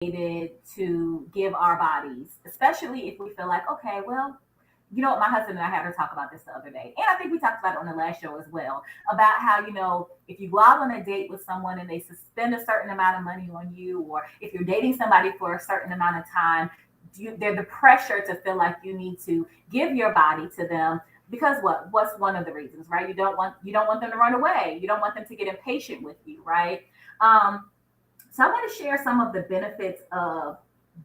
to give our bodies, especially if we feel like, okay, well, you know what, my husband and I had to talk about this the other day. And I think we talked about it on the last show as well, about how, if you go out on a date with someone and they spend a certain amount of money on you, or if you're dating somebody for a certain amount of time, there's the pressure to feel like you need to give your body to them. Because what's one of the reasons, right? You don't want them to run away. You don't want them to get impatient with you, right? So I want to share some of the benefits of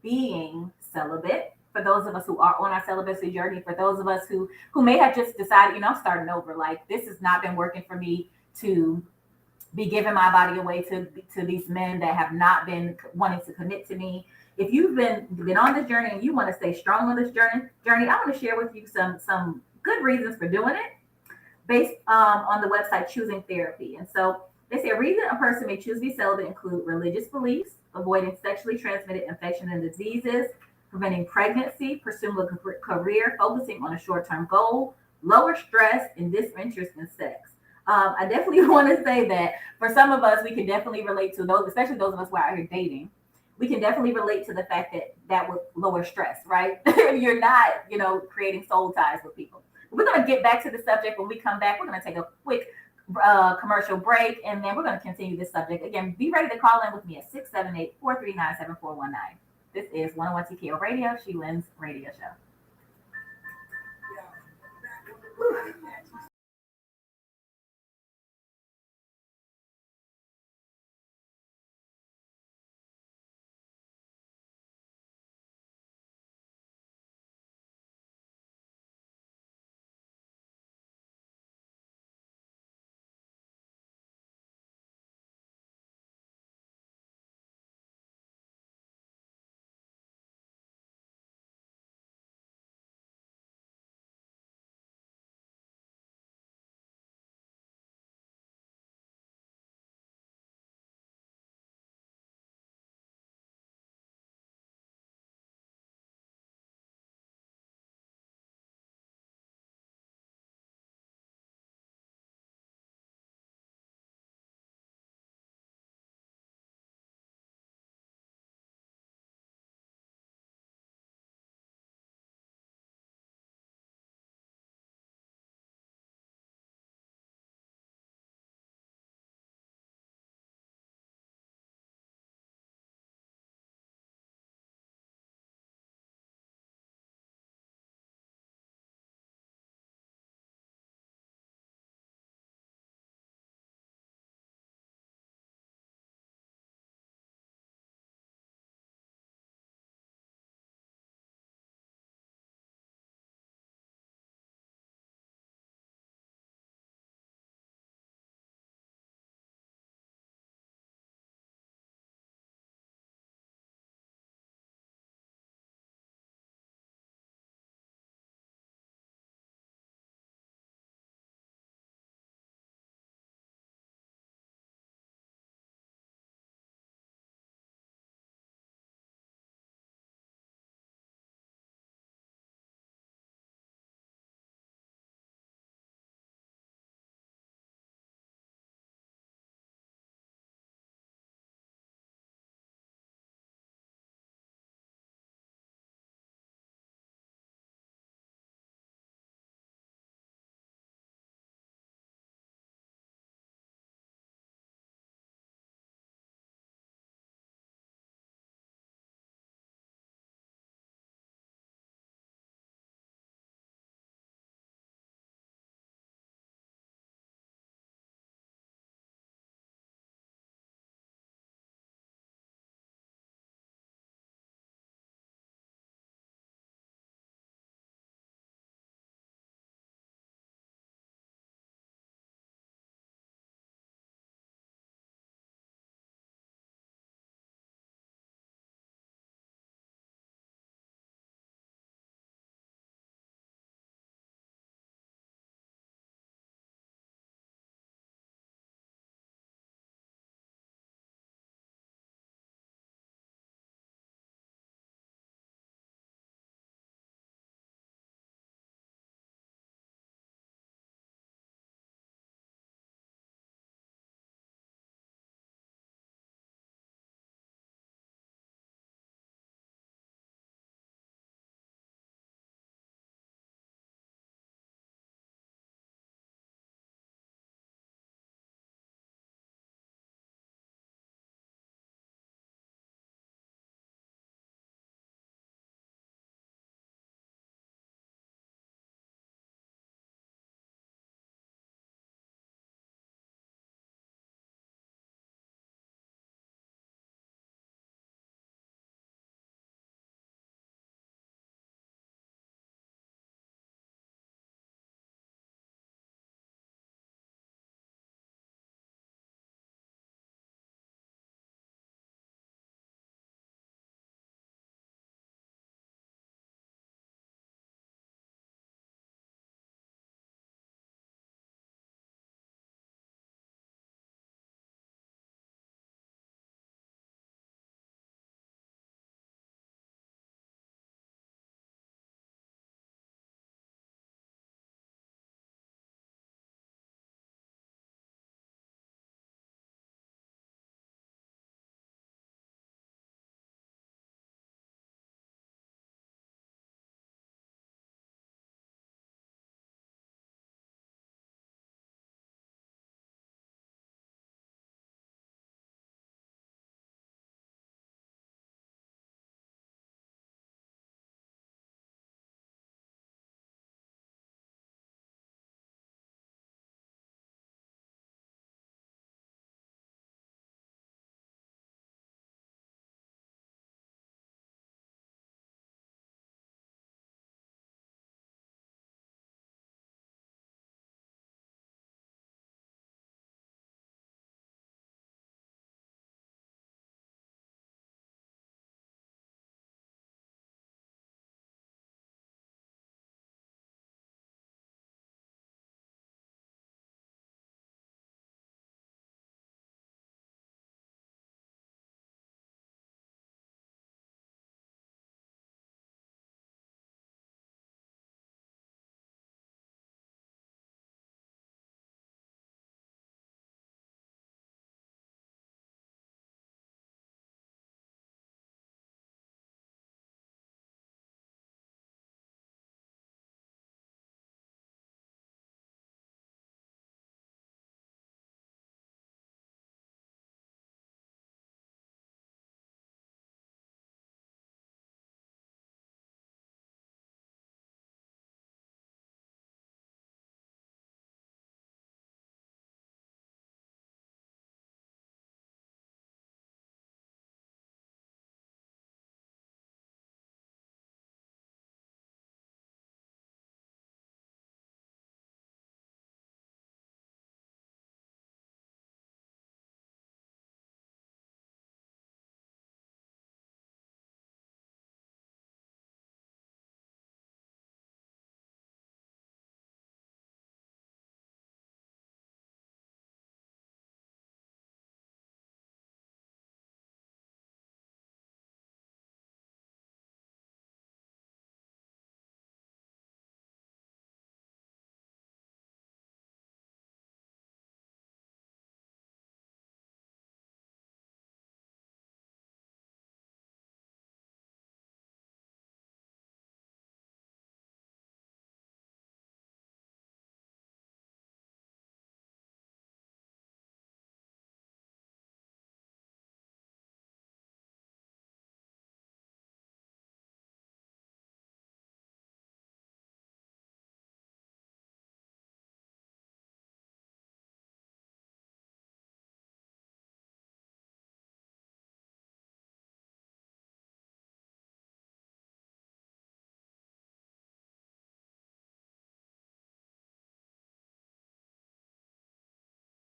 being celibate for those of us who are on our celibacy journey, for those of us who may have just decided, I'm starting over. Like, this has not been working for me to be giving my body away to these men that have not been wanting to commit to me. If you've been on this journey and you want to stay strong on this journey, I want to share with you some good reasons for doing it, based on the website Choosing Therapy. And so they say a reason a person may choose to be celibate include religious beliefs, avoiding sexually transmitted infection and diseases, preventing pregnancy, pursuing a career, focusing on a short-term goal, lower stress, and disinterest in sex. I definitely want to say that for some of us, we can definitely relate to those, especially those of us who are out here dating. We can definitely relate to the fact that would lower stress, right? You're not, creating soul ties with people. We're going to get back to the subject when we come back. We're going to take a quick commercial break, and then we're going to continue this subject. Again, be ready to call in with me at 678-439-7419. This is 101 TKO Radio, She Wins Radio Show.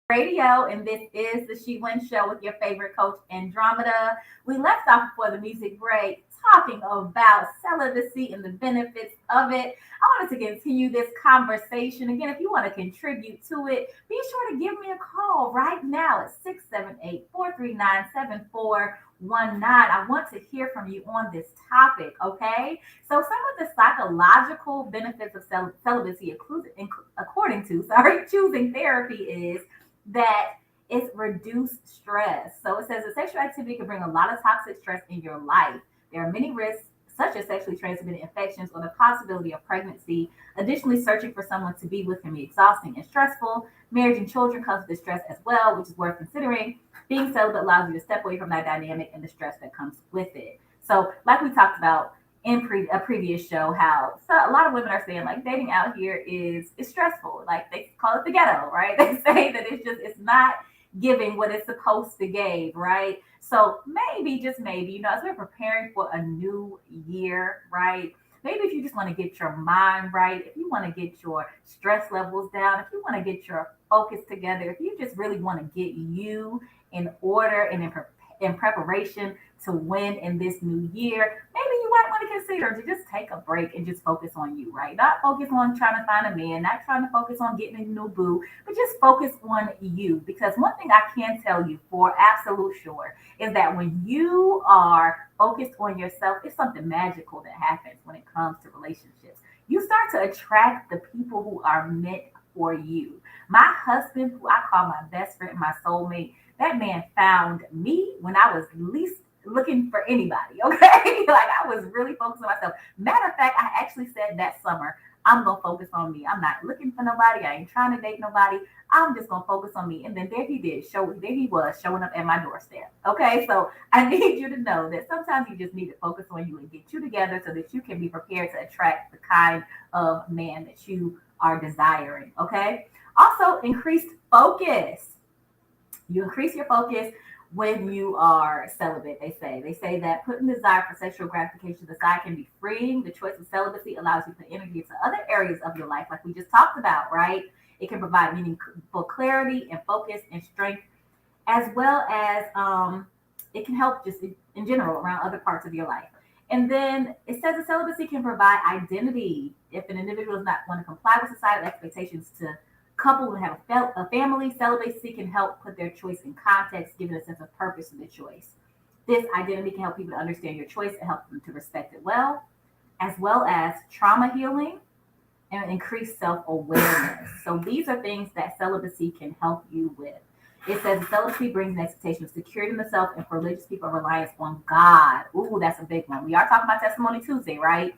Radio, and this is the She Wins Show with your favorite coach, Andromeda. We left off before the music break talking about celibacy and the benefits of it. I wanted to continue this conversation. Again, if you want to contribute to it, be sure to give me a call right now at 678-439-7419. I want to hear from you on this topic, okay? So some of the psychological benefits of celibacy, according to choosing therapy, is that it's reduced stress. So it says that sexual activity can bring a lot of toxic stress in your life. There are many risks, such as sexually transmitted infections or the possibility of pregnancy. Additionally, searching for someone to be with can be exhausting and stressful. Marriage and children comes with stress as well, which is worth considering. Being celibate allows you to step away from that dynamic and the stress that comes with it. So, like we talked about in a previous show, how a lot of women are saying like dating out here is stressful. Like they call it the ghetto, right? They say that it's not giving what it's supposed to give, right? So maybe, just maybe, as we're preparing for a new year, right? Maybe if you just want to get your mind right, if you want to get your stress levels down, if you want to get your focus together, if you just really want to get you in order and in preparation to win in this new year, maybe you might want to consider to just take a break and just focus on you, right? Not focus on trying to find a man, not trying to focus on getting a new boo, but just focus on you. Because one thing I can tell you for absolute sure is that when you are focused on yourself, it's something magical that happens when it comes to relationships. You start to attract the people who are meant for you. My husband, who I call my best friend, my soulmate, that man found me when I was least looking for anybody, okay? Like I was really focused on myself. Matter of fact, I actually said that summer, I'm gonna focus on me. I'm not looking for nobody. I ain't trying to date nobody. I'm just gonna focus on me. And then there he was showing up at my doorstep. Okay, so I need you to know that sometimes you just need to focus on you and get you together so that you can be prepared to attract the kind of man that you are desiring. Okay. Also, increased focus. You increase your focus when you are celibate, they say that putting desire for sexual gratification aside can be freeing. The choice of celibacy allows you to put energy into other areas of your life, like we just talked about, right? It can provide meaningful clarity and focus and strength, as well as it can help just in general around other parts of your life. And then it says that celibacy can provide identity. If an individual does not want to comply with societal expectations to couple and have a family, celibacy can help put their choice in context, giving a sense of purpose to the choice. This identity can help people to understand your choice and help them to respect it well as trauma healing and increased self-awareness. So these are things that celibacy can help you with. It says celibacy brings an expectation of security in the self, and for religious people, reliance on God. Ooh, that's a big one. We are talking about Testimony Tuesday, right?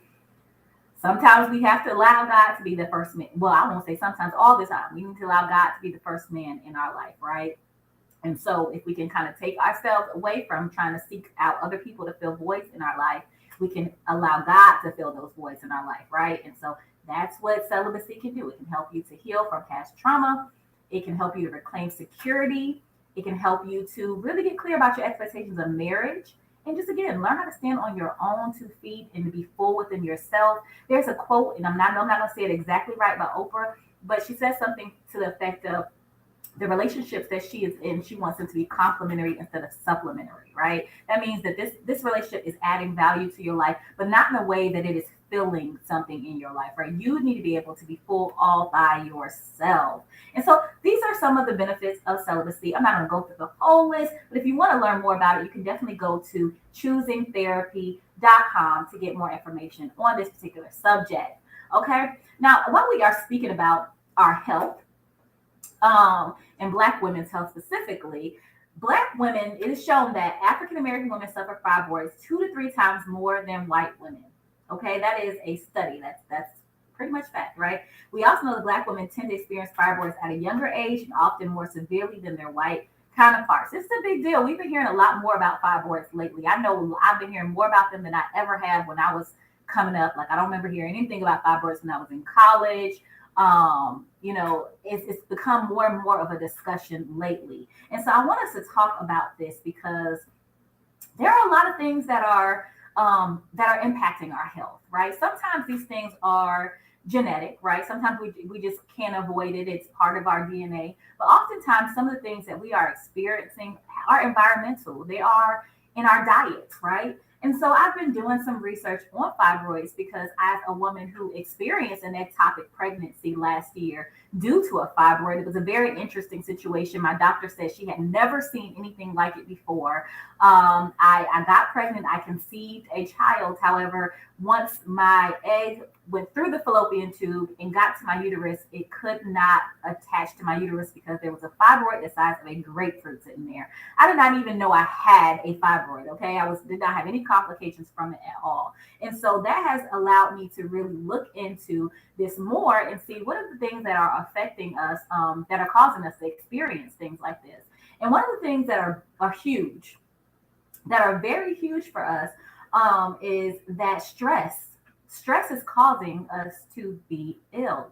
Sometimes we have to allow God to be the first man. Well, I won't say sometimes, all the time. We need to allow God to be the first man in our life, right? And so if we can kind of take ourselves away from trying to seek out other people to fill voids in our life, we can allow God to fill those voids in our life, right? And so that's what celibacy can do. It can help you to heal from past trauma. It can help you to reclaim security. It can help you to really get clear about your expectations of marriage. And just again, learn how to stand on your own 2 feet and to be full within yourself. There's a quote, and I'm not going to say it exactly right, by Oprah, but she says something to the effect of the relationships that she is in, she wants them to be complementary instead of supplementary, right? That means that this relationship is adding value to your life, but not in a way that it is filling something in your life, right? You need to be able to be full all by yourself. And so these are some of the benefits of celibacy. I'm not going to go through the whole list, but if you want to learn more about it, you can definitely go to choosingtherapy.com to get more information on this particular subject. Okay. Now, while we are speaking about our health, and Black women's health specifically, Black women, it is shown that African American women suffer fibroids 2 to 3 times more than white women. Okay, that is a study. That's pretty much fact, right? We also know that Black women tend to experience fibroids at a younger age and often more severely than their white counterparts. It's a big deal. We've been hearing a lot more about fibroids lately. I know I've been hearing more about them than I ever have when I was coming up. Like I don't remember hearing anything about fibroids when I was in college. It's become more and more of a discussion lately. And so I want us to talk about this because there are a lot of things that are impacting our health, right? Sometimes these things are genetic, right? Sometimes we just can't avoid it. It's part of our DNA. But oftentimes, some of the things that we are experiencing are environmental. They are in our diets, right? And so I've been doing some research on fibroids because as a woman who experienced an ectopic pregnancy last year due to a fibroid, it was a very interesting situation. My doctor said she had never seen anything like it before. I got pregnant, I conceived a child. However, once my egg went through the fallopian tube and got to my uterus, it could not attach to my uterus because there was a fibroid the size of a grapefruit sitting there. I did not even know I had a fibroid. Okay, did not have any complications from it at all, and so that has allowed me to really look into this more and see what are the things that are affecting us, that are causing us to experience things like this. And one of the things that are huge, that are very huge for us, is that stress is causing us to be ill.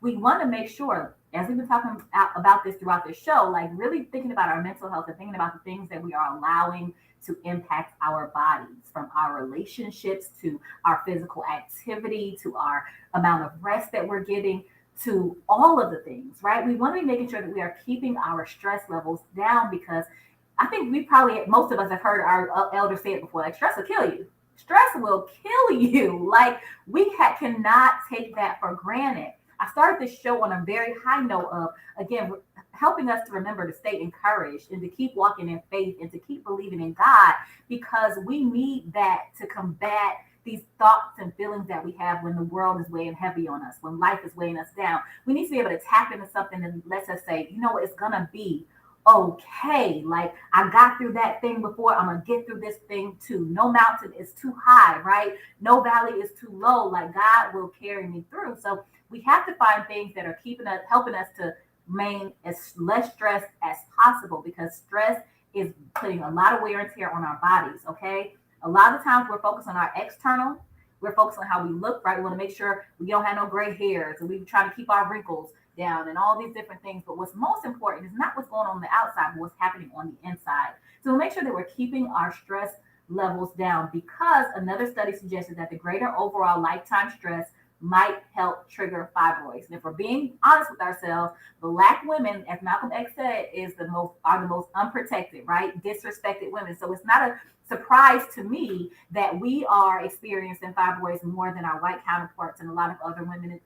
We want to make sure, as we've been talking about this throughout the show, like really thinking about our mental health and thinking about the things that we are allowing to impact our bodies, from our relationships to our physical activity to our amount of rest that we're getting, to all of the things, right? We want to be making sure that we are keeping our stress levels down, because I think we probably, most of us have heard our elders say it before, like stress will kill you. Stress will kill you. Like cannot take that for granted. I started this show on a very high note of, again, helping us to remember to stay encouraged and to keep walking in faith and to keep believing in God, because we need that to combat these thoughts and feelings that we have when the world is weighing heavy on us, when life is weighing us down. We need to be able to tap into something that lets us say, you know what, it's going to be okay. Like, I got through that thing before, I'm gonna get through this thing too. No mountain is too high, right? No valley is too low. Like, God will carry me through. So we have to find things that are keeping us, helping us to remain as less stressed as possible, because stress is putting a lot of wear and tear on our bodies. Okay, a lot of times we're focused on our external, we're focused on how we look, right? We want to make sure we don't have no gray hairs, and we try to keep our wrinkles down and all these different things. But what's most important is not what's going on the outside, but what's happening on the inside. So we'll make sure that we're keeping our stress levels down, because another study suggested that the greater overall lifetime stress might help trigger fibroids. And if we're being honest with ourselves, Black women, as Malcolm X said, are the most unprotected, right? Disrespected women. So it's not a surprise to me that we are experiencing fibroids more than our white counterparts and a lot of other women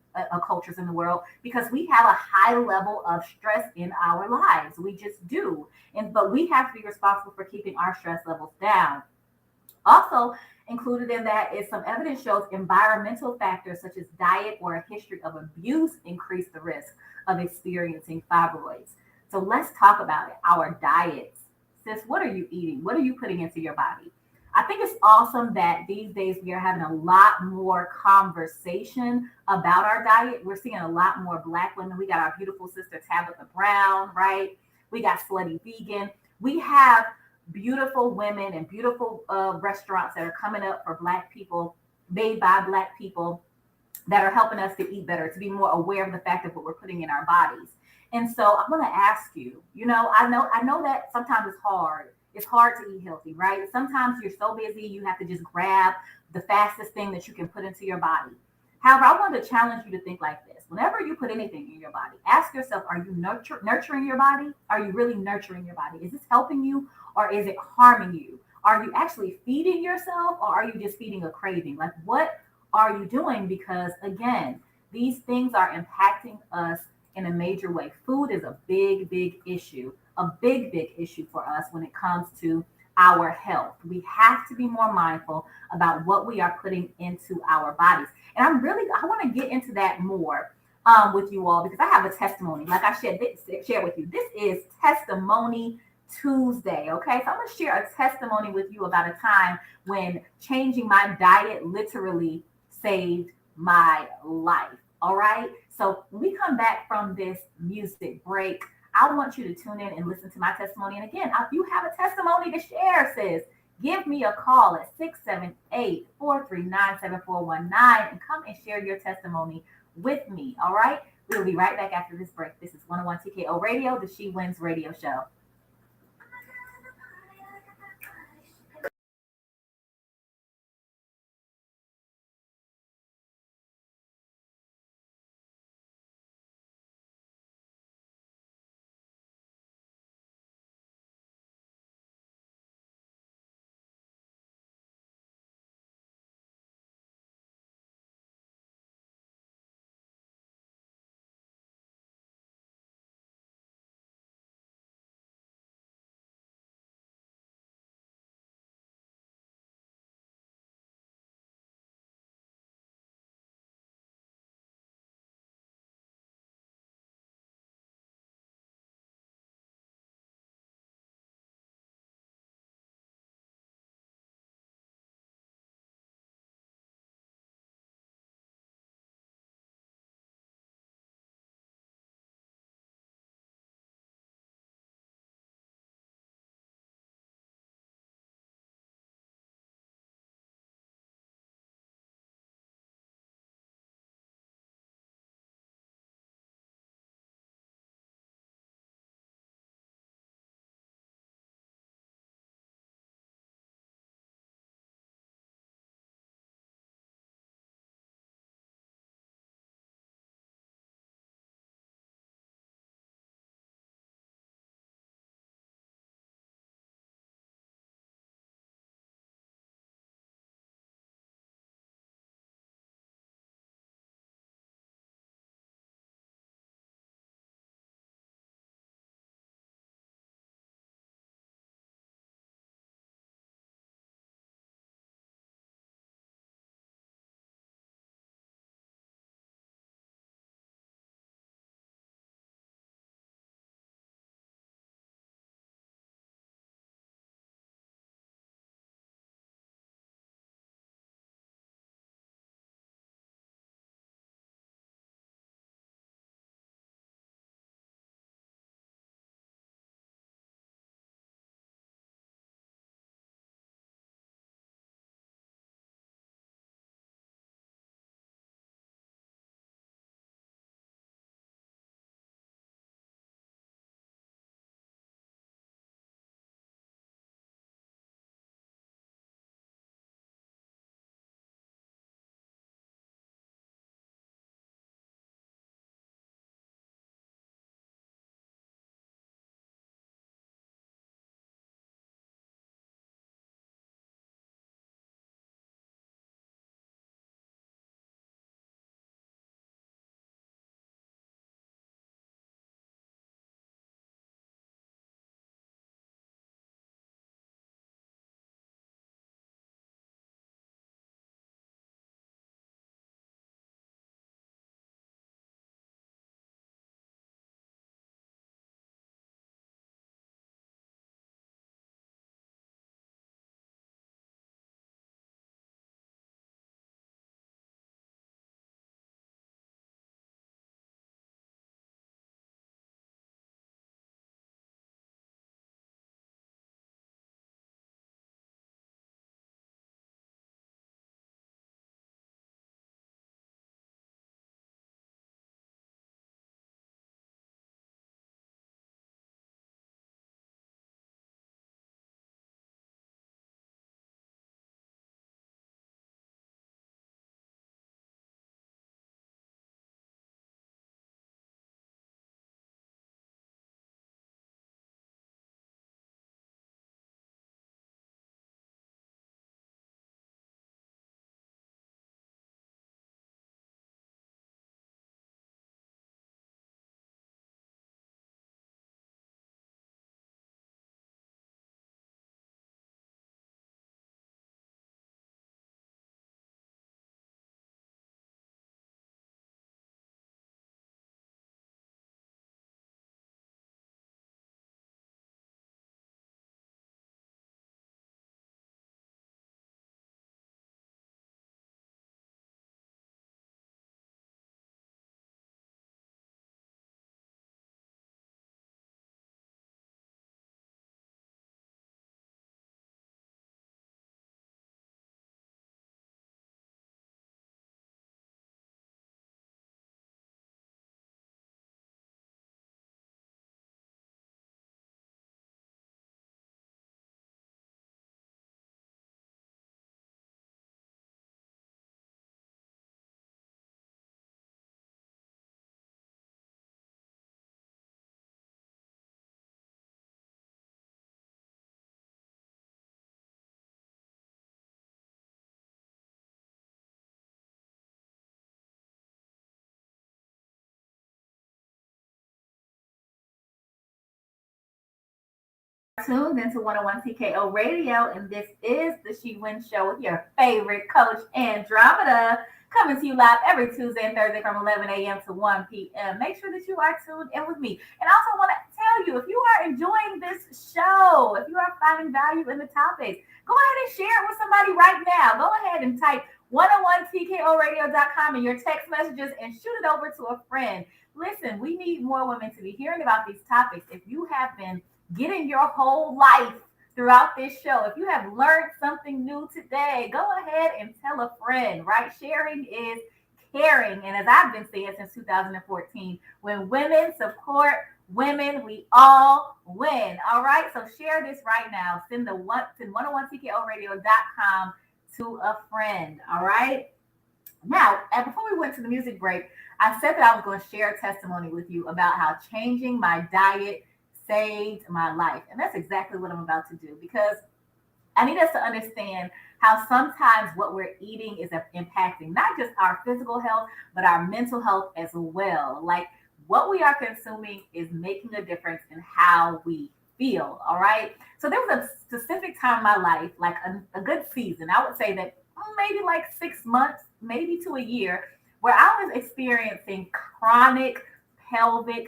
cultures in the world, because we have a high level of stress in our lives. We just do. But we have to be responsible for keeping our stress levels down. Also included in that is some evidence shows environmental factors such as diet or a history of abuse increase the risk of experiencing fibroids. So let's talk about it. Our diets. Sis, what are you eating? What are you putting into your body? I think it's awesome that these days we are having a lot more conversation about our diet. We're seeing a lot more Black women. We got our beautiful sister Tabitha Brown, right? We got Slutty Vegan. We have beautiful women and beautiful restaurants that are coming up for Black people, made by Black people, that are helping us to eat better, to be more aware of the fact of what we're putting in our bodies. And so I'm going to ask you, I know that sometimes it's hard. It's hard to eat healthy, right? Sometimes you're so busy, you have to just grab the fastest thing that you can put into your body. However, I want to challenge you to think like this. Whenever you put anything in your body, ask yourself, are you nurturing your body? Are you really nurturing your body? Is this helping you, or is it harming you? Are you actually feeding yourself, or are you just feeding a craving? Like, what are you doing? Because again, these things are impacting us in a major way. Food is a big, big issue, a big, big issue for us when it comes to our health. We have to be more mindful about what we are putting into our bodies. And I want to get into that more with you all, because I have a testimony. Like I shared with you, this is Testimony Tuesday. Okay, so I'm going to share a testimony with you about a time when changing my diet literally saved my life. All right, so when we come back from this music break, I want you to tune in and listen to my testimony. And again, if you have a testimony to share, sis, give me a call at 678-439-7419 and come and share your testimony with me. All right, we'll be right back after this break. This is 101 TKO Radio, the She Wins radio show. tuned into 101 TKO Radio, and this is the She Wins Show with your favorite coach, Andromeda, coming to you live every Tuesday and Thursday from 11 a.m. to 1 p.m. Make sure that you are tuned in with me. And I also want to tell you, if you are enjoying this show, if you are finding value in the topics, go ahead and share it with somebody right now. Go ahead and type 101tkoradio.com in your text messages and shoot it over to a friend. Listen, we need more women to be hearing about these topics. If you have been getting your whole life throughout this show, if you have learned something new today, go ahead and tell a friend, right? Sharing is caring. And as I've been saying since 2014, when women support women, we all win. All right. So share this right now. Send the 101tkoradio.com to a friend. All right. Now, and before we went to the music break, I said that I was going to share a testimony with you about how changing my diet saved my life. And that's exactly what I'm about to do, because I need us to understand how sometimes what we're eating is impacting not just our physical health, but our mental health as well. Like, what we are consuming is making a difference in how we feel. All right. So there was a specific time in my life, like a good season, I would say that maybe like 6 months, maybe to a year, where I was experiencing chronic pelvic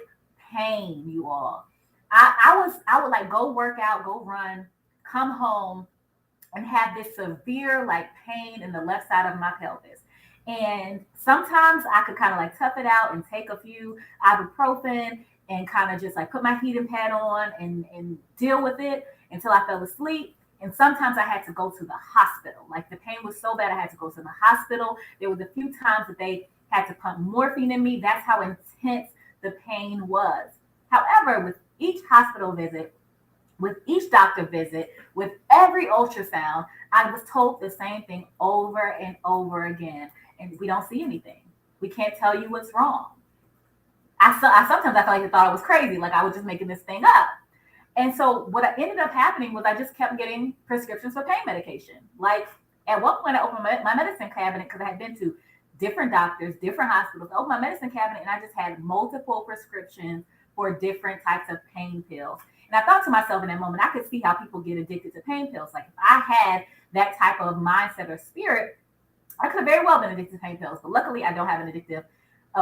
pain, you all. I would like go work out, go run, come home, and have this severe like pain in the left side of my pelvis. And sometimes I could kind of like tough it out and take a few ibuprofen and kind of just like put my heating pad on and deal with it until I fell asleep. And sometimes I had to go to the hospital. Like, the pain was so bad, I had to go to the hospital. There was a few times that they had to pump morphine in me. That's how intense the pain was. However, with each hospital visit, with each doctor visit, with every ultrasound, I was told the same thing over and over again. And we don't see anything. We can't tell you what's wrong. I sometimes I felt like they thought I was crazy, like I was just making this thing up. And so what ended up happening was I just kept getting prescriptions for pain medication. Like, at one point I opened my medicine cabinet, because I had been to different doctors, different hospitals. I opened my medicine cabinet and I just had multiple prescriptions for different types of pain pills. And I thought to myself in that moment, I could see how people get addicted to pain pills. Like, if I had that type of mindset or spirit, I could have very well been addicted to pain pills. But luckily, I don't have an addictive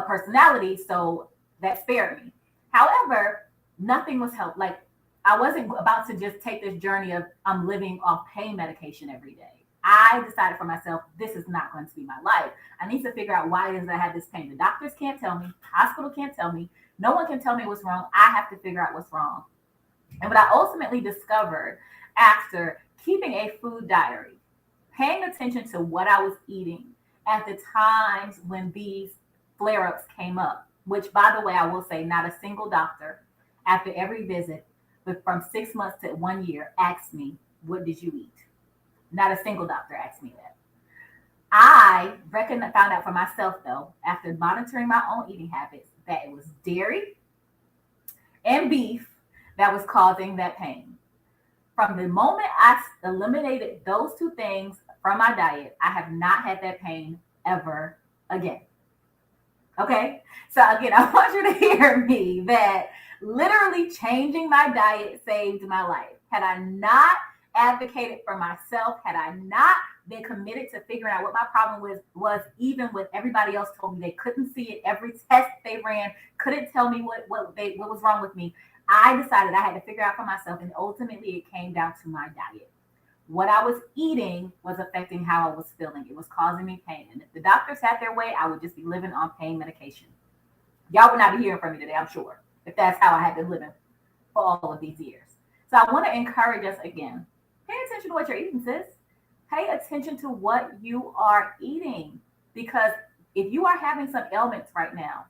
personality, so that spared me. However, nothing was helped. Like, I wasn't about to just take this journey of I'm living off pain medication every day. I decided for myself, this is not going to be my life. I need to figure out why it is that I have this pain. The doctors can't tell me. The hospital can't tell me. No one can tell me what's wrong. I have to figure out what's wrong. And what I ultimately discovered after keeping a food diary, paying attention to what I was eating at the times when these flare-ups came up, which, by the way, I will say, not a single doctor after every visit, but from 6 months to 1 year, asked me, what did you eat? Not a single doctor asked me that. I found out for myself, though, after monitoring my own eating habits, that it was dairy and beef that was causing that pain. From the moment I eliminated those two things from my diet, I have not had that pain ever again. Okay? So again, I want you to hear me that literally changing my diet saved my life. Had I not advocated for myself, had I not been committed to figuring out what my problem was even with everybody else told me they couldn't see it, every test they ran couldn't tell me what was wrong with me, I decided I had to figure out for myself, and ultimately it came down to my diet. What I was eating was affecting how I was feeling. It was causing me pain. And if the doctors had their way, I would just be living on pain medication. Y'all would not be hearing from me today, I'm sure, if that's how I had been living for all of these years. So I want to encourage us again. Pay attention to what you're eating, sis. Pay attention to what you are eating. Because if you are having some ailments right now,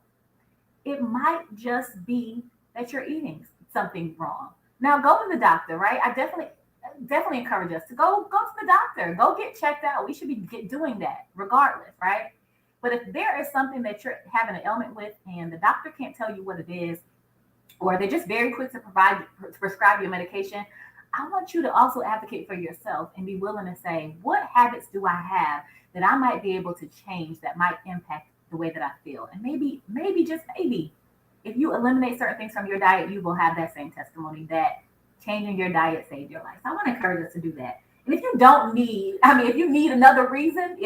it might just be that you're eating something wrong. Now go to the doctor, right? I definitely encourage us to go to the doctor. Go get checked out. We should be doing that regardless, right? But if there is something that you're having an ailment with and the doctor can't tell you what it is, or they're just very quick to prescribe you medication, I want you to also advocate for yourself and be willing to say, what habits do I have that I might be able to change that might impact the way that I feel? And maybe, just maybe, if you eliminate certain things from your diet, you will have that same testimony that changing your diet saved your life. So I want to encourage us to do that. And if you don't need, if you need another reason,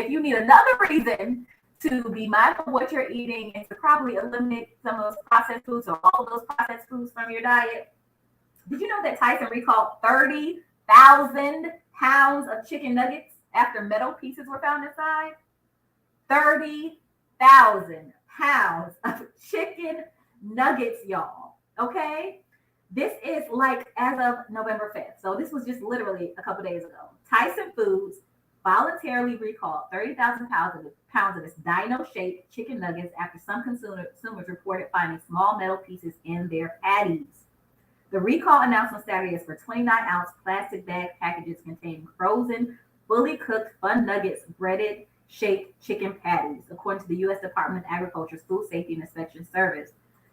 to be mindful of what you're eating and to probably eliminate some of those processed foods or all of those processed foods from your diet, did you know that Tyson recalled 30,000 pounds of chicken nuggets after metal pieces were found inside? 30,000 pounds of chicken nuggets, y'all. Okay? This is like as of November 5th. So this was just literally a couple days ago. Tyson Foods voluntarily recalled 30,000 pounds of its dino-shaped chicken nuggets after some consumers reported finding small metal pieces in their patties. The recall announced on Saturday is for 29-ounce plastic bag packages containing frozen, fully cooked Fun Nuggets breaded shaped chicken patties, according to the U.S. Department of Agriculture's Food Safety and Inspection Service.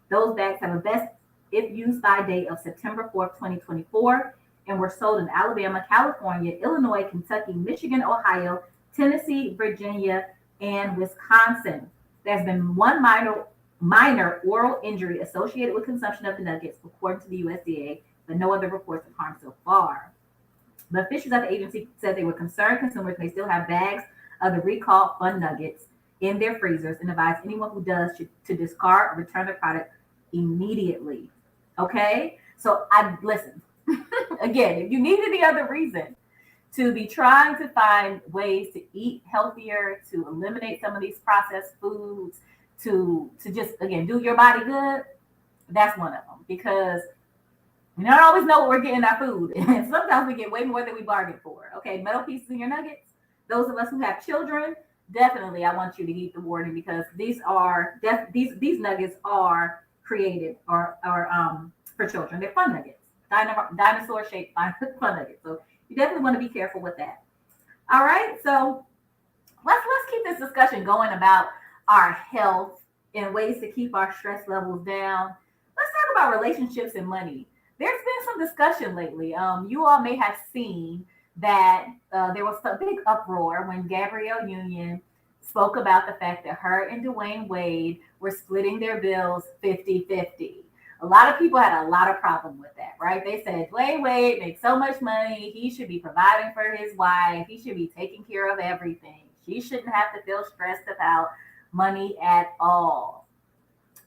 Those bags have a best if used by date of September 4th, 2024, and were sold in Alabama, California, Illinois, Kentucky, Michigan, Ohio, Tennessee, Virginia, and Wisconsin. There's been one minor oral injury associated with consumption of the nuggets, according to the USDA, but no other reports of harm so far. The officials at the agency said they were concerned consumers may still have bags of the recalled Fun Nuggets in their freezers and advise anyone who does to discard or return the product immediately. Okay? So listen, again, if you need any other reason to be trying to find ways to eat healthier, to eliminate some of these processed foods, to just, again, do your body good, that's one of them. Because we don't always know what we're getting in our food. And sometimes we get way more than we bargained for. Okay, metal pieces in your nuggets. Those of us who have children, definitely I want you to heed the warning, because these nuggets are created or for children. They're Fun Nuggets. Dinosaur-shaped Fun Nuggets. So you definitely want to be careful with that. All right, so let's keep this discussion going about our health and ways to keep our stress levels down. Let's talk about relationships and money. There's been some discussion lately. You all may have seen that there was a big uproar when Gabrielle Union spoke about the fact that her and Dwayne Wade were splitting their bills 50-50. A lot of people had a lot of problem with that, right? They said Dwayne Wade makes so much money. He should be providing for his wife. He should be taking care of everything. She shouldn't have to feel stressed about money at all.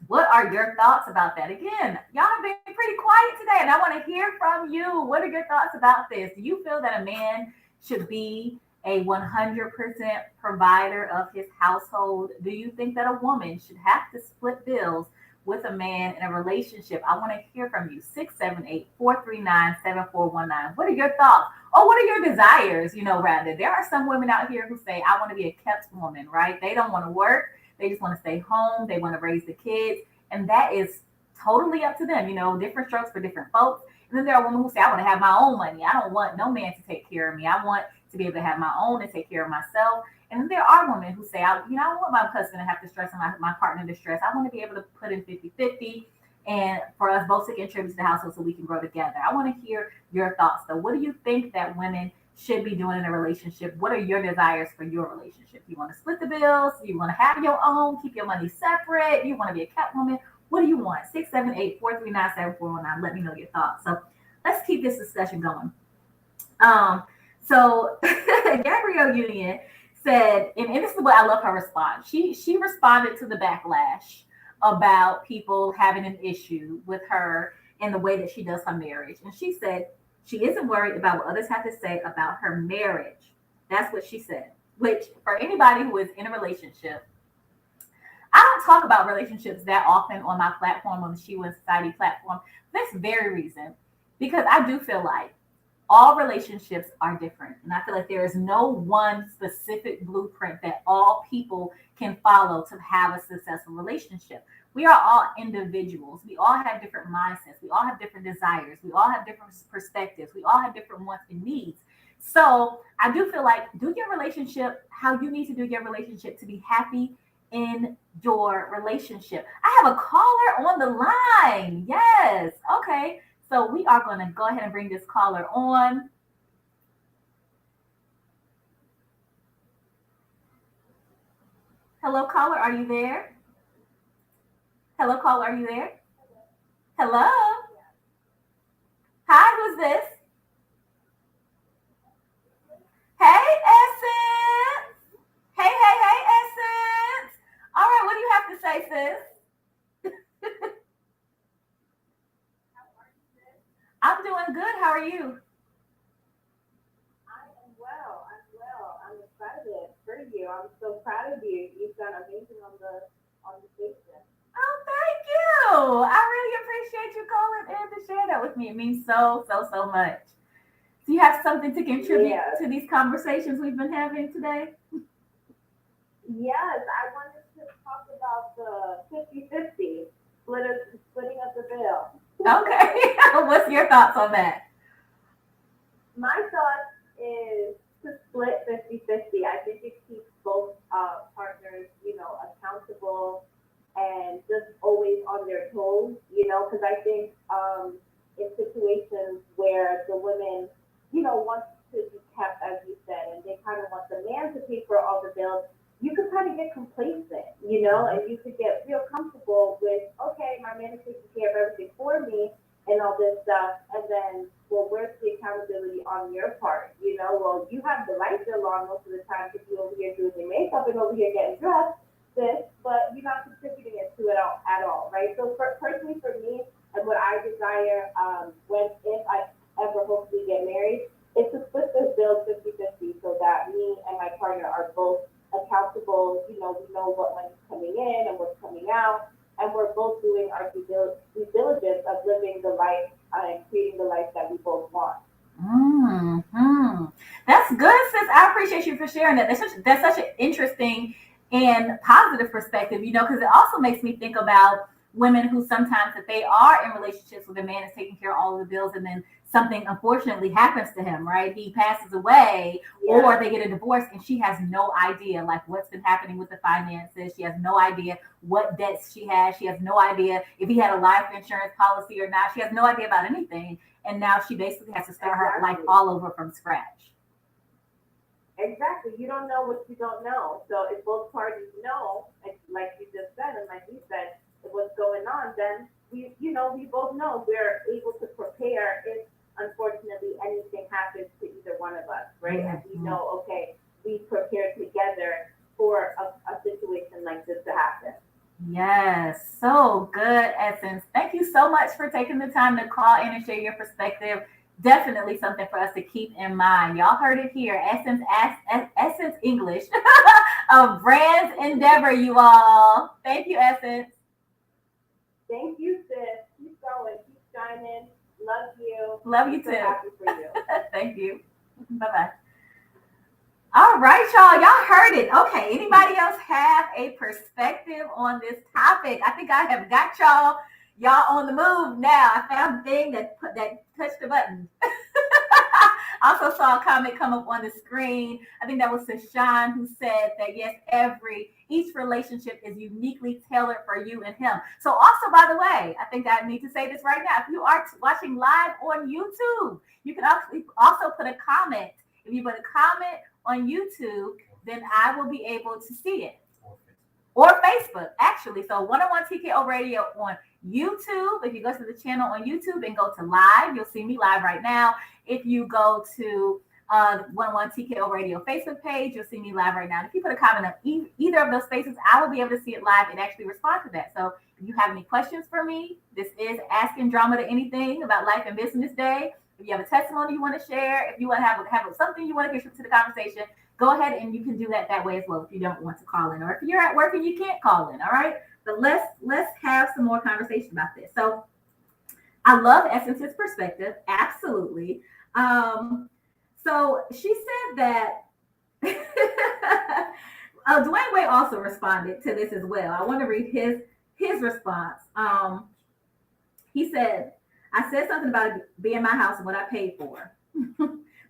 What are your thoughts about that? Again, y'all have been pretty quiet today, and I want to hear from you. What are your thoughts about this? Do you feel that a man should be a 100% provider of his household? Do you think that a woman should have to split bills with a man in a relationship? I want to hear from you. 678-439-7419. What are your thoughts? Or what are your desires? Rather, there are some women out here who say, I want to be a kept woman, right? They don't want to work. They just want to stay home. They want to raise the kids. And that is totally up to them. Different strokes for different folks. And then there are women who say, I want to have my own money. I don't want no man to take care of me. I want to be able to have my own and take care of myself. And then there are women who say, I don't want my husband to have to stress and my partner to stress. I want to be able to put in 50-50 and for us both to contribute to the household so we can grow together. I want to hear your thoughts, though. What do you think that women should be doing in a relationship? What are your desires for your relationship? You want to split the bills? You want to have your own, keep your money separate? You want to be a kept woman? What do you want? 678-439-7419. Let me know your thoughts. So let's keep this discussion going. So Gabrielle Union said, and this is what I love her response. She responded to the backlash about people having an issue with her and the way that she does her marriage. And she said she isn't worried about what others have to say about her marriage. That's what she said, which for anybody who is in a relationship, I don't talk about relationships that often on my platform, on the She Wins Society platform. This very reason, because I do feel like all relationships are different. And I feel like there is no one specific blueprint that all people can follow to have a successful relationship. We are all individuals. We all have different mindsets. We all have different desires. We all have different perspectives. We all have different wants and needs. So I do feel like do your relationship how you need to do your relationship to be happy in your relationship. I have a caller on the line. Yes. Okay. So we are going to go ahead and bring this caller on. Hello, caller. Are you there? Hello, caller. Are you there? Hello. Hi, who's this? Hey, Essence. Hey, Essence. All right, what do you have to say, sis? I'm doing good. How are you? I am well. I'm well. I'm excited for you. I'm so proud of you. You've done amazing on the station. Oh, thank you. I really appreciate you calling in to share that with me. It means so much. Do you have something to contribute Yes. to these conversations we've been having today? Yes, I wanted to talk about the 50-50, splitting up the bill. Okay. What's your thoughts on that? My thought is to split 50-50. I think it keeps both partners, accountable and just always on their toes, because I think in situations where the women, want to be kept, as you said, and they kind of want the man to pay for all the bills, you could kind of get complacent, and you could get real comfortable with, okay, my man is taking care of everything for me and all this stuff, and then, well, where's the accountability on your part? Well, you have the light bill on most of the time because you over here doing your makeup and over here getting dressed, this, but you're not contributing it to it at all, right? So personally for me, and what I desire when if I ever hopefully get married, is to split this bill 50-50 so that me and my partner are both accountable. We know what money's coming in and what's coming out, and we're both doing our due diligence of living the life and creating the life that we both want. Hmm. That's good, sis. I appreciate you for sharing that. That's such an interesting and positive perspective, because it also makes me think about women who sometimes, if they are in relationships with a man is taking care of all of the bills, and then something unfortunately happens to him, right? He passes away, or Yeah, they get a divorce, and she has no idea, like, what's been happening with the finances. She has no idea what debts she has. She has no idea if he had a life insurance policy or not. She has no idea about anything, and now she basically has to start her life exactly. all over from scratch. Exactly. You don't know what you don't know. So if both parties know, like you just said, and like you said, what's going on, then we both know we're able to prepare if unfortunately anything happens to either one of us, right? And we Mhm. know, okay, we prepared together for a situation like this to happen. Yes, so good, Essence. Thank you so much for taking the time to call in and share your perspective. Definitely something for us to keep in mind. Y'all heard it here. Essence English, a brand's endeavor, you all. Thank you, Essence. Thank you, sis. Keep going. Keep shining. Love you. Love I'm you so too. happy for you. Thank you. Bye bye. All right, y'all. Y'all heard it. Okay. Anybody else have a perspective on this topic? I think I have got y'all on the move now. I found the thing that touched the button. I also saw a comment come up on the screen. I think that was Sashan who said that yes, each relationship is uniquely tailored for you and him. So also, by the way, I think I need to say this right now. If you are watching live on YouTube, you can also put a comment. If you put a comment on YouTube, then I will be able to see it. Or Facebook, actually. So 101 TKO Radio on YouTube. If you go to the channel on YouTube and go to live, you'll see me live right now. If you go to 101 TKO Radio Facebook page, you'll see me live right now. And if you put a comment on either of those spaces, I will be able to see it live and actually respond to that. So if you have any questions for me, this is Ask Andromeda anything about life and business day. If you have a testimony you want to share, if you want to have something you want to contribute to the conversation, go ahead and you can do that way as well if you don't want to call in, or if you're at work and you can't call in. All right, but let's have some more conversation about this. So I love Essence's perspective, absolutely. So she said that Dwayne Wade also responded to this as well. I want to read his response. He said, I said something about it being my house and what I paid for.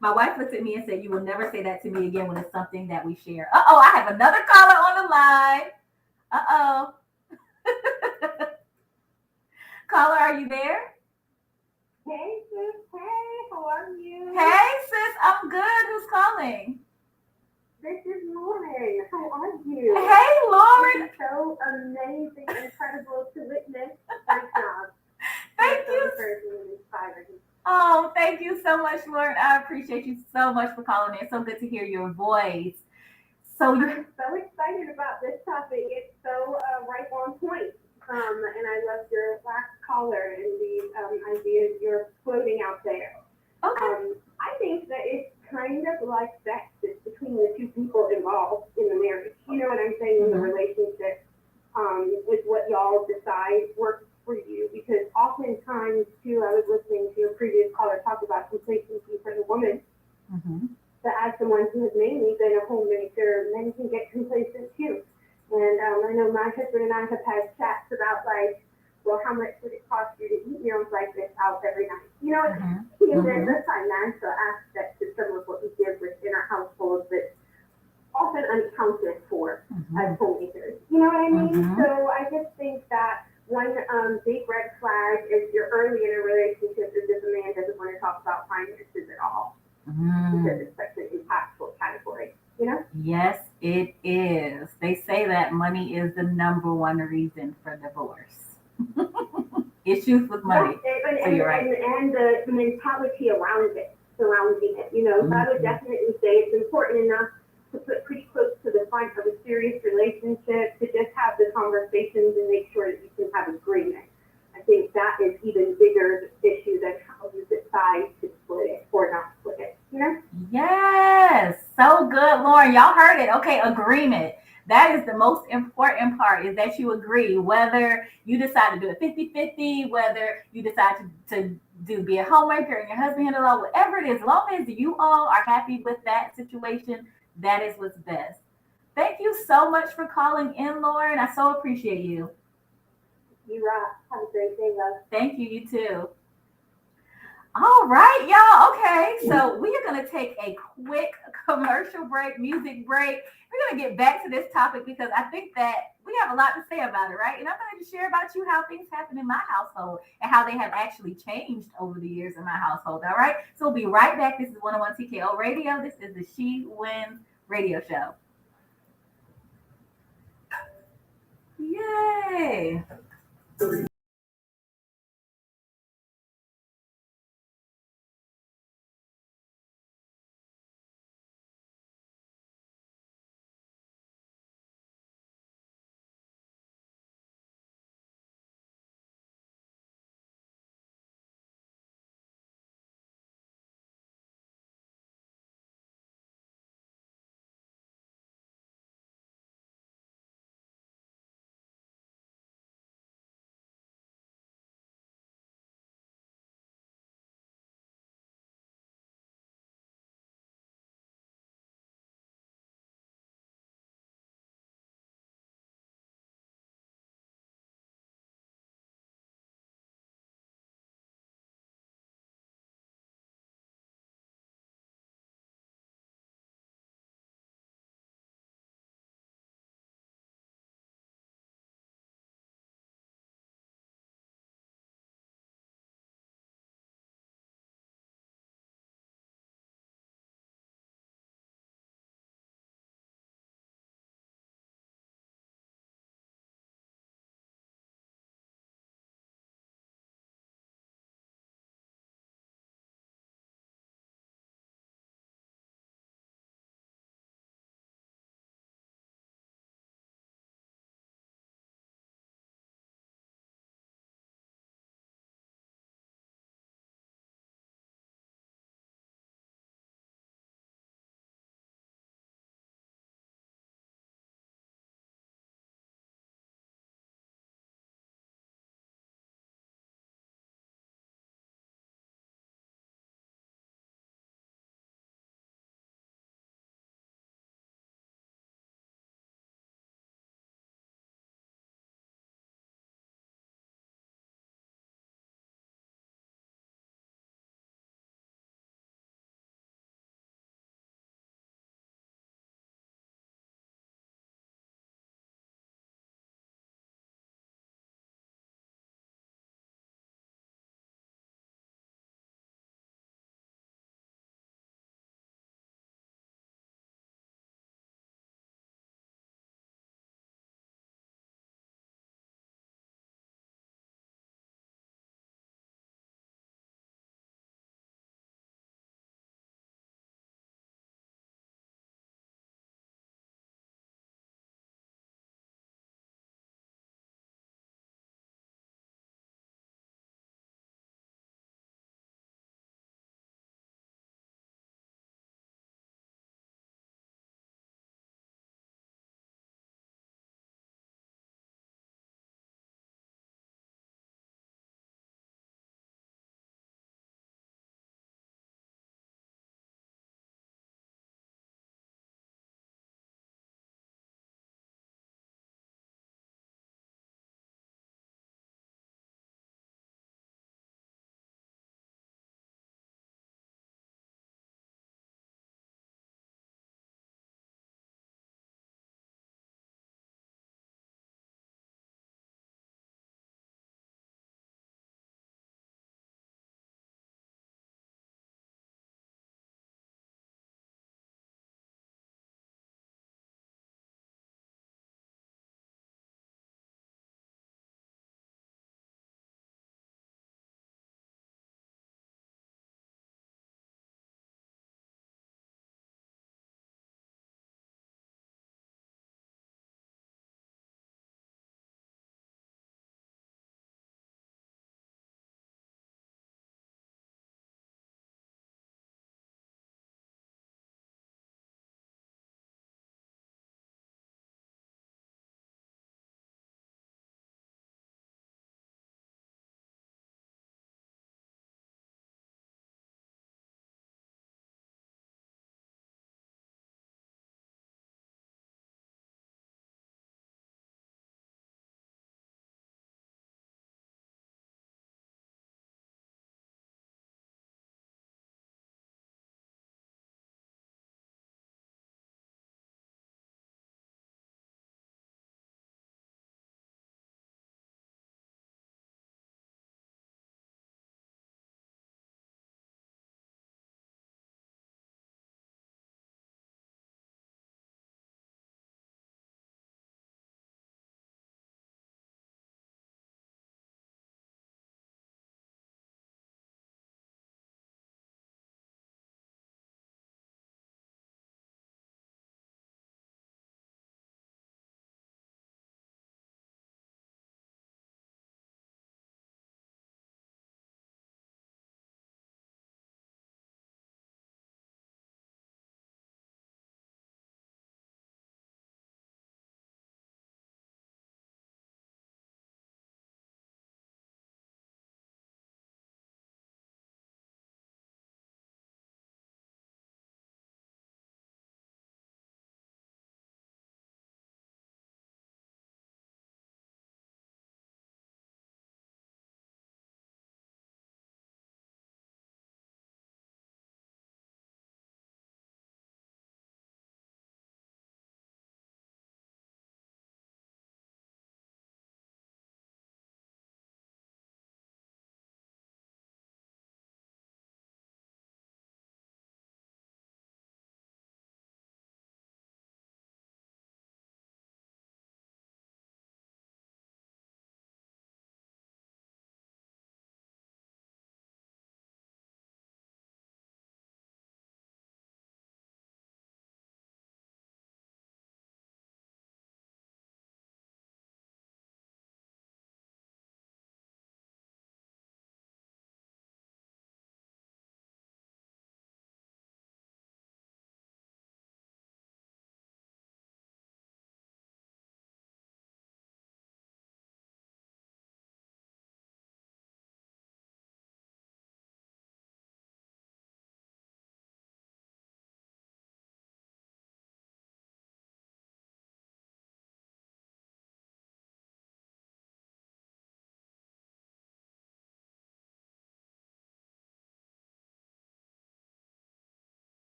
My wife looked at me and said, you will never say that to me again when it's something that we share. Uh-oh, I have another caller on the line. Uh-oh. Caller, are you there? Hey, sis. Hey, how are you? Hey, sis, I'm good. Who's calling? This is Lauren. How are you? Hey, This Lauren. is so amazing, incredible to witness. Great job. You're Thank so you. encouraging and inspiring. Oh, thank so much, Lauren. I appreciate you so much for calling in. So good to hear your voice. So you I'm so excited about this topic. It's so right on point. And I love your last caller and the ideas you're floating out there. okay? I think that it's kind of like sex. It's between the two people involved in the marriage. You know what I'm saying? In the Mhm. relationship, is what y'all decide works for you. Because oftentimes, too, I was listening to a previous caller talk about complacency for the woman. Mhm. But as someone who has mainly been a homemaker, men can get complacent too. And I know my husband and I have had chats about like, well, how much would it cost you to eat meals like this out every night? You know, Mhm. there's Mhm. a financial aspect to some of what we give within our households that's often unaccounted for as Mhm. homemakers. You know what I mean? Mhm. So I just think that one big red flag is you're early in a relationship is if a man doesn't want to talk about finances at all because Mm. it's such an impactful category, you know? Yes, it is. They say that money is the number one reason for divorce. Issues with Yeah, money. So you're right. and the mentality around it, surrounding it, you know? So I would Mhm. definitely say it's important enough to put pretty close to the front of a serious relationship to just have the conversations and make sure that you can have agreement. I think that is even bigger issue than how you decide to split it or not split it, you know? Yes, so good, Lauren. Y'all heard it. Okay, agreement. That is the most important part is that you agree whether you decide to do it 50-50, whether you decide to do be a homemaker and your husband handle it, whatever it is, as long as you all are happy with that situation, that is what's best. Thank you so much for calling in, Lauren. I so appreciate you. You rock. Have a great day, love. Thank you, you too. All right, y'all. Okay, so we are going to take a quick commercial break, music break. We're going to get back to this topic because I think that we have a lot to say about it, right? And I'm going to share about you how things happen in my household and how they have actually changed over the years in my household. All right, so we'll be right back. This is 101 TKO Radio. This is the She Wins Radio Show. Yay!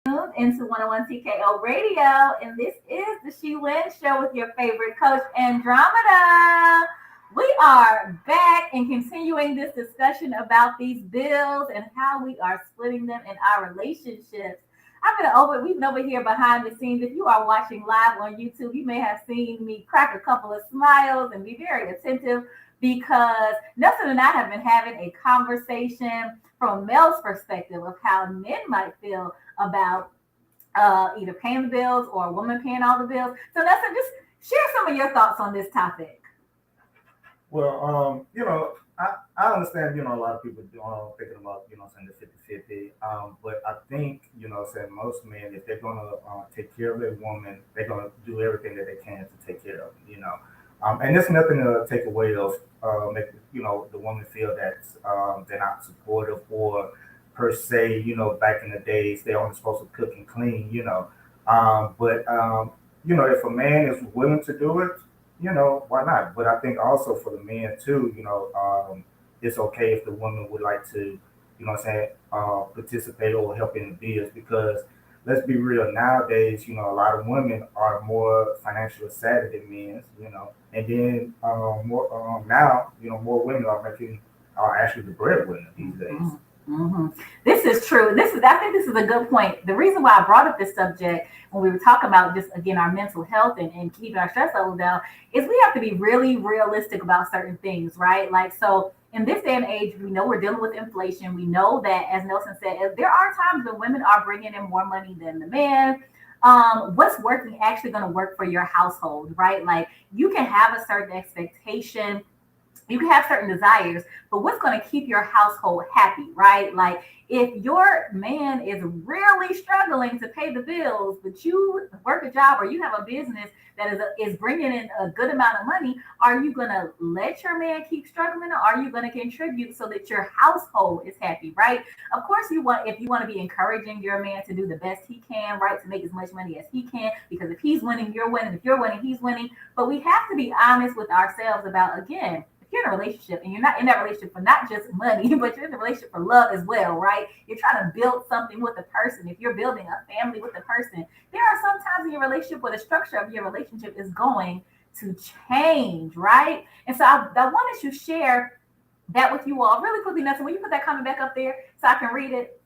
Into 101 TKO Radio, and this is the She Wins Show with your favorite coach, Andromeda. We are back and continuing this discussion about these bills and how we are splitting them in our relationships. We've been over here behind the scenes. If you are watching live on YouTube, you may have seen me crack a couple of smiles and be very attentive because Nelson and I have been having a conversation from a male's perspective of how men might feel about either paying the bills or a woman paying all the bills. So Nelson, just share some of your thoughts on this topic. Well, I understand, a lot of people thinking about, saying the 50-50. But I think, saying most men, if they're going to take care of their woman, they're going to do everything that they can to take care of them. And there's nothing to take away of, make, the woman feel that they're not supportive or per se, back in the days, they're only supposed to cook and clean. But if a man is willing to do it, why not? But I think also for the men too, it's okay if the woman would like to, participate or help in the bills because let's be real, nowadays, a lot of women are more financially savvy than men, and then more now, more women are actually the breadwinner these days. Mm-hmm. This is true. I think this is a good point. The reason why I brought up this subject when we were talking about just again our mental health and keeping our stress level down is we have to be really realistic about certain things, right? Like so in this day and age, we know we're dealing with inflation. We know that, as Nelson said, there are times when women are bringing in more money than the men. What's working actually going to work for your household, right? Like you can have a certain expectation, you can have certain desires, but what's going to keep your household happy, right? Like if your man is really struggling to pay the bills, but you work a job or you have a business that is bringing in a good amount of money, are you going to let your man keep struggling or are you going to contribute so that your household is happy, right? Of course, if you want to be encouraging your man to do the best he can, right, to make as much money as he can, because if he's winning, you're winning. If you're winning, he's winning. But we have to be honest with ourselves about, again, you're in a relationship and you're not in that relationship for not just money, but you're in a relationship for love as well, right? You're trying to build something with a person. If you're building a family with a person, there are some times in your relationship where the structure of your relationship is going to change, right? And so I wanted to share that with you all really quickly. Nelson, will you put that comment back up there so I can read it?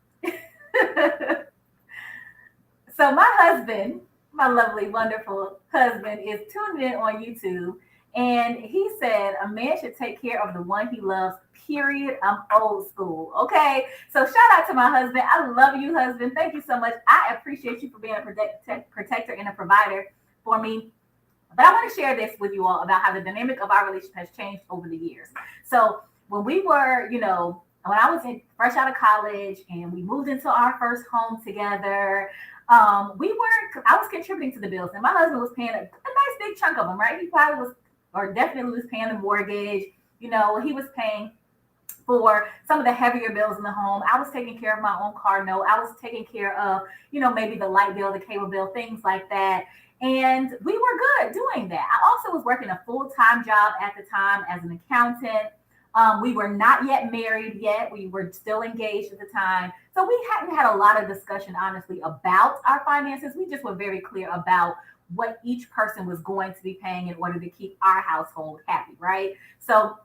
So my husband, my lovely, wonderful husband, is tuning in on YouTube. And he said a man should take care of the one he loves, period. I'm old school. Okay. So shout out to my husband. I love you, husband. Thank you so much. I appreciate you for being a protector and a provider for me. But I want to share this with you all about how the dynamic of our relationship has changed over the years. So when we were, when I was fresh out of college and we moved into our first home together, I was contributing to the bills and my husband was paying a nice big chunk of them, right? He probably was, or definitely was paying the mortgage. He was paying for some of the heavier bills in the home. I was taking care of my own car note. I was taking care of, maybe the light bill, the cable bill, things like that. And we were good doing that. I also was working a full-time job at the time as an accountant. We were not yet married yet. We were still engaged at the time. So we hadn't had a lot of discussion, honestly, about our finances. We just were very clear about what each person was going to be paying in order to keep our household happy, right? So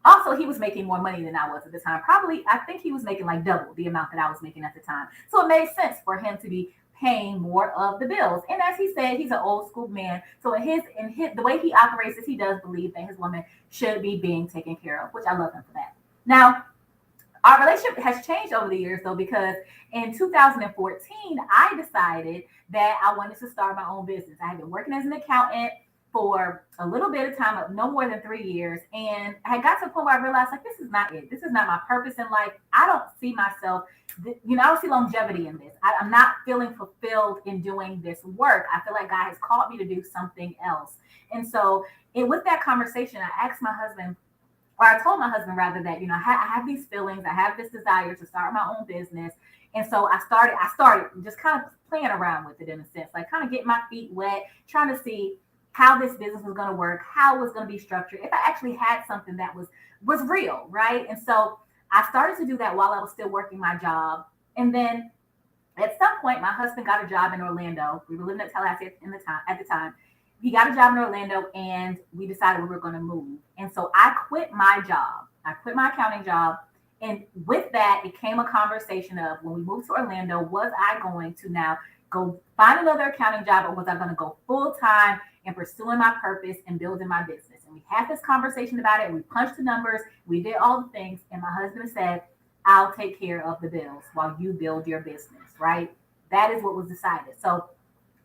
also he was making more money than I was at the time. Probably, I think he was making like double the amount that I was making at the time. So it made sense for him to be paying more of the bills. And as he said, he's an old school man. So the way he operates is he does believe that his woman should be being taken care of, which I love him for that. Now, our relationship has changed over the years, though, because in 2014, I decided that I wanted to start my own business. I had been working as an accountant for a little bit of time, no more than 3 years. And I got to a point where I realized, like, this is not it. This is not my purpose in life. I don't see myself, I don't see longevity in this. I'm not feeling fulfilled in doing this work. I feel like God has called me to do something else. And so with that conversation, I asked my husband, or I told my husband rather that, I have these feelings, I have this desire to start my own business. And so I started just kind of playing around with it in a sense, like kind of getting my feet wet, trying to see how this business was going to work, how it was going to be structured, if I actually had something that was real, right? And so I started to do that while I was still working my job. And then At some point, my husband got a job in Orlando. We were living in Tallahassee at the time. He got a job in Orlando, and we decided we were going to move. And so I quit my job. I quit my accounting job. And with that, it came a conversation of, when we moved to Orlando, was I going to now go find another accounting job, or was I going to go full time and pursuing my purpose and building my business? And we had this conversation about it. We punched the numbers. We did all the things. And my husband said, I'll take care of the bills while you build your business, right? That is what was decided. So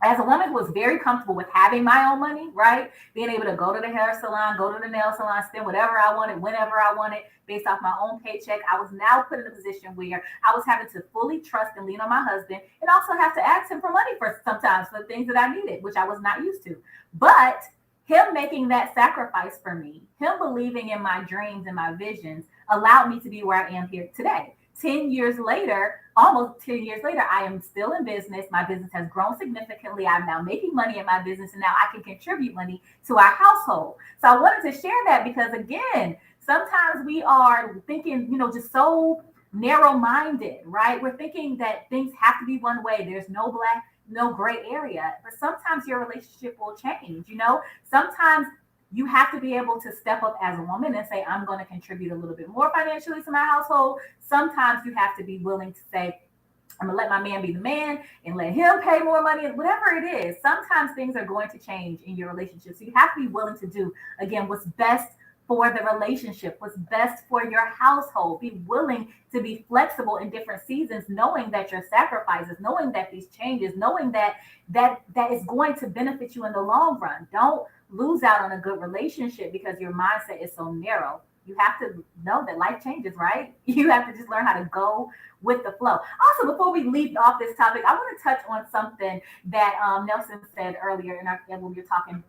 as a woman who was very comfortable with having my own money, right? Being able to go to the hair salon, go to the nail salon, spend whatever I wanted, whenever I wanted, based off my own paycheck. I was now put in a position where I was having to fully trust and lean on my husband, and also have to ask him for money for sometimes for the things that I needed, which I was not used to. But him making that sacrifice for me, him believing in my dreams and my visions, allowed me to be where I am here today. 10 years later, almost 10 years later, I am still in business. My business has grown significantly. I'm now making money in my business, and now I can contribute money to our household. So I wanted to share that because, again, sometimes we are thinking, just so narrow-minded, right? We're thinking that things have to be one way. There's no gray area. But sometimes your relationship will change, Sometimes you have to be able to step up as a woman and say, I'm going to contribute a little bit more financially to my household. Sometimes you have to be willing to say, I'm going to let my man be the man and let him pay more money, whatever it is. Sometimes things are going to change in your relationship. So you have to be willing to do, again, what's best for the relationship, what's best for your household. Be willing to be flexible in different seasons, knowing that your sacrifices, knowing that these changes, knowing that is going to benefit you in the long run. Don't lose out on a good relationship because your mindset is so narrow. You have to know that life changes, right? You have to just learn how to go with the flow. Also, before we leave off this topic, I want to touch on something that Nelson said earlier when we were talking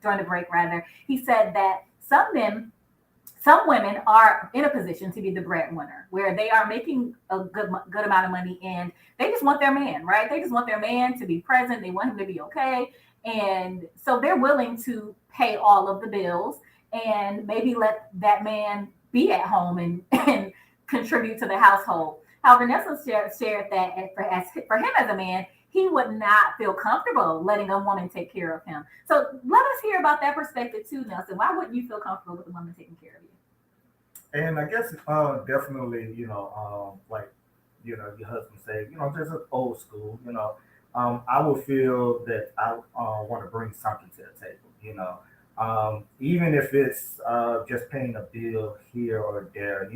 during the break, rather. He said that some women are in a position to be the breadwinner, where they are making a good amount of money, and they just want their man, right? They just want their man to be present. They want him to be okay. And so they're willing to pay all of the bills and maybe let that man be at home and contribute to the household. However, Nelson shared that for him as a man, he would not feel comfortable letting a woman take care of him. So let us hear about that perspective too, Nelson. Why wouldn't you feel comfortable with a woman taking care of you? And I guess definitely, like, your husband say, just old school, I would feel that I want to bring something to the table, even if it's just paying a bill here or there,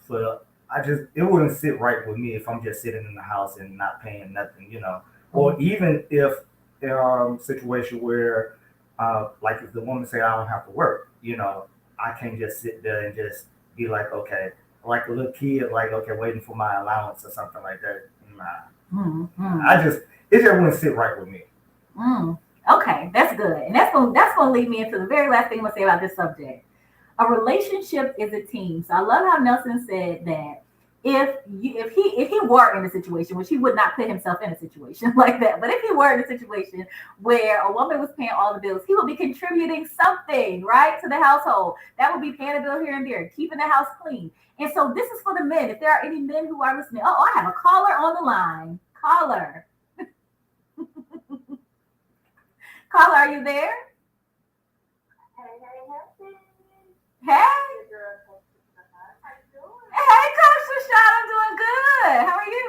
so it wouldn't sit right with me if I'm just sitting in the house and not paying nothing, or even if situation where, like if the woman say I don't have to work, I can't just sit there and just be like, okay, like a little kid, like, okay, waiting for my allowance or something like that. Nah. Mm-hmm. It just wouldn't sit right with me. Okay, that's good. And that's gonna lead me into the very last thing I'm gonna say about this subject. A relationship is a team. So I love how Nelson said that if he were in a situation, which he would not put himself in a situation like that, but if he were in a situation where a woman was paying all the bills, he would be contributing something, right, to the household. That would be paying a bill here and there, keeping the house clean. And so this is for the men. If there are any men who are listening, I have a caller on the line. Caller, are you there? Hey. Hey, Coach Rashad, I'm doing good. How are you?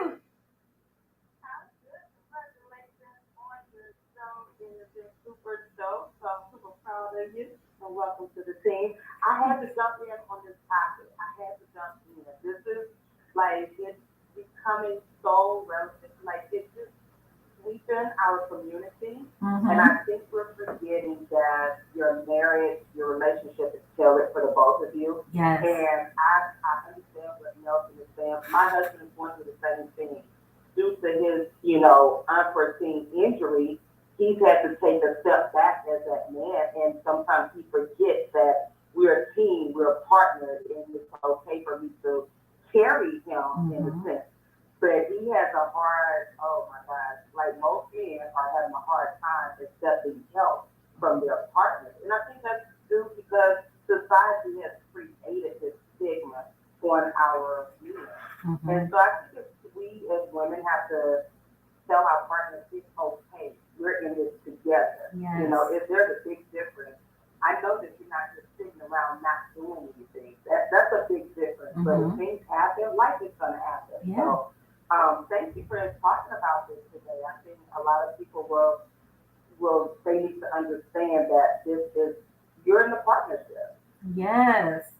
I'm good. Congratulations on your show. It has been super dope. So I'm super proud of you. And welcome to the team. I had to jump in on this topic. This is like, it's becoming so relevant. Like, it's just sweeping our community. Mm-hmm. And I think we're forgetting that your marriage, your relationship is tailored for the both of you. Yes. And I understand what Nelson is saying. My husband is going through the same thing. Due to his, unforeseen injury, he's had to take a step back as that man. And sometimes he forgets that we're a team, we're a partner, and it's okay for me to carry him in a sense. But he has a hard, oh my gosh, like most men are having a hard time accepting help from their partners. And I think that's due because society has created this stigma on our men. And so I think if we as women have to tell our partners it's okay. We're in this together. You know, Yes. if there's a big difference. I know that you're not just sitting around not doing anything. That's a big difference. But if Mm-hmm. things happen, life is gonna happen. Yeah. So thank you for talking about this today. I think a lot of people will they need to understand that this is you're in a partnership. Yes.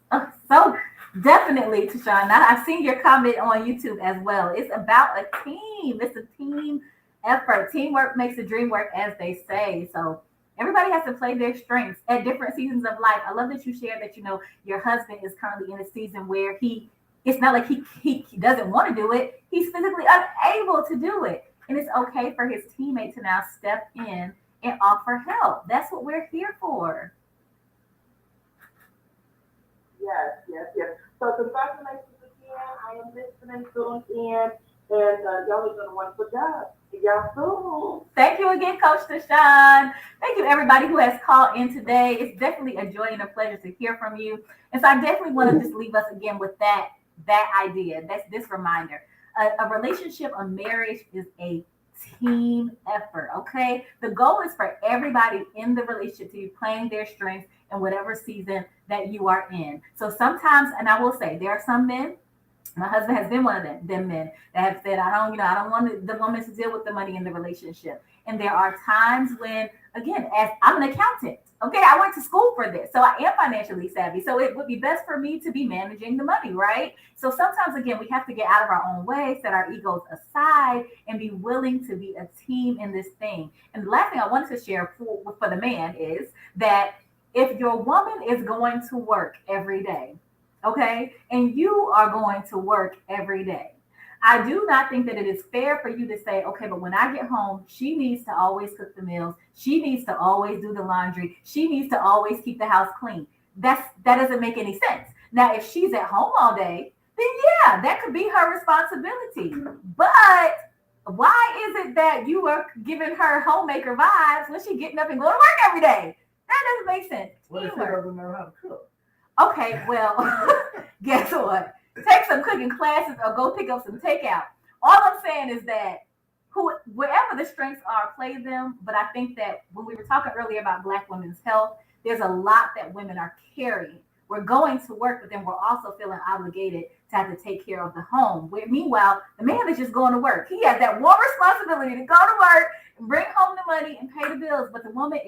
So definitely, Tashawn. Now, I've seen your comment on YouTube as well. It's about a team. It's a team effort. Teamwork makes the dream work, as they say. So everybody has to play their strengths at different seasons of life. I love that you shared that, your husband is currently in a season where it's not like he doesn't want to do it. He's physically unable to do it. And it's okay for his teammate to now step in and offer help. That's what we're here for. Yes, yes, yes. So congratulations again. I am listening, tuned in, and y'all are doing a wonderful job. See y'all soon. Thank you again, Coach Deshaun. Thank you, everybody who has called in today. It's definitely a joy and a pleasure to hear from you. And so I definitely want to just leave us again with that idea. That's this reminder. A relationship, a marriage is a team effort. Okay. The goal is for everybody in the relationship to be playing their strengths in whatever season that you are in. So sometimes, and I will say, there are some men, my husband has been one of them men that have said, I don't want the woman to deal with the money in the relationship. And there are times when, again, as I'm an accountant, okay, I went to school for this, so I am financially savvy. So it would be best for me to be managing the money, right? So sometimes, again, we have to get out of our own way, set our egos aside, and be willing to be a team in this thing. And the last thing I wanted to share for the man is that if your woman is going to work every day, okay, and you are going to work every day, I do not think that it is fair for you to say, okay, but when I get home, she needs to always cook the meals. She needs to always do the laundry. She needs to always keep the house clean. That doesn't make any sense. Now, if she's at home all day, then yeah, that could be her responsibility. But why is it that you are giving her homemaker vibes when she's getting up and going to work every day? That doesn't make sense. What if he doesn't know how to cook? Okay, well, guess what? Take some cooking classes or go pick up some takeout. All I'm saying is that wherever the strengths are, play them. But I think that when we were talking earlier about Black women's health, there's a lot that women are carrying. We're going to work, but then we're also feeling obligated to have to take care of the home. Where meanwhile, the man is just going to work. He has that one responsibility to go to work and bring home the money and pay the bills. But the woman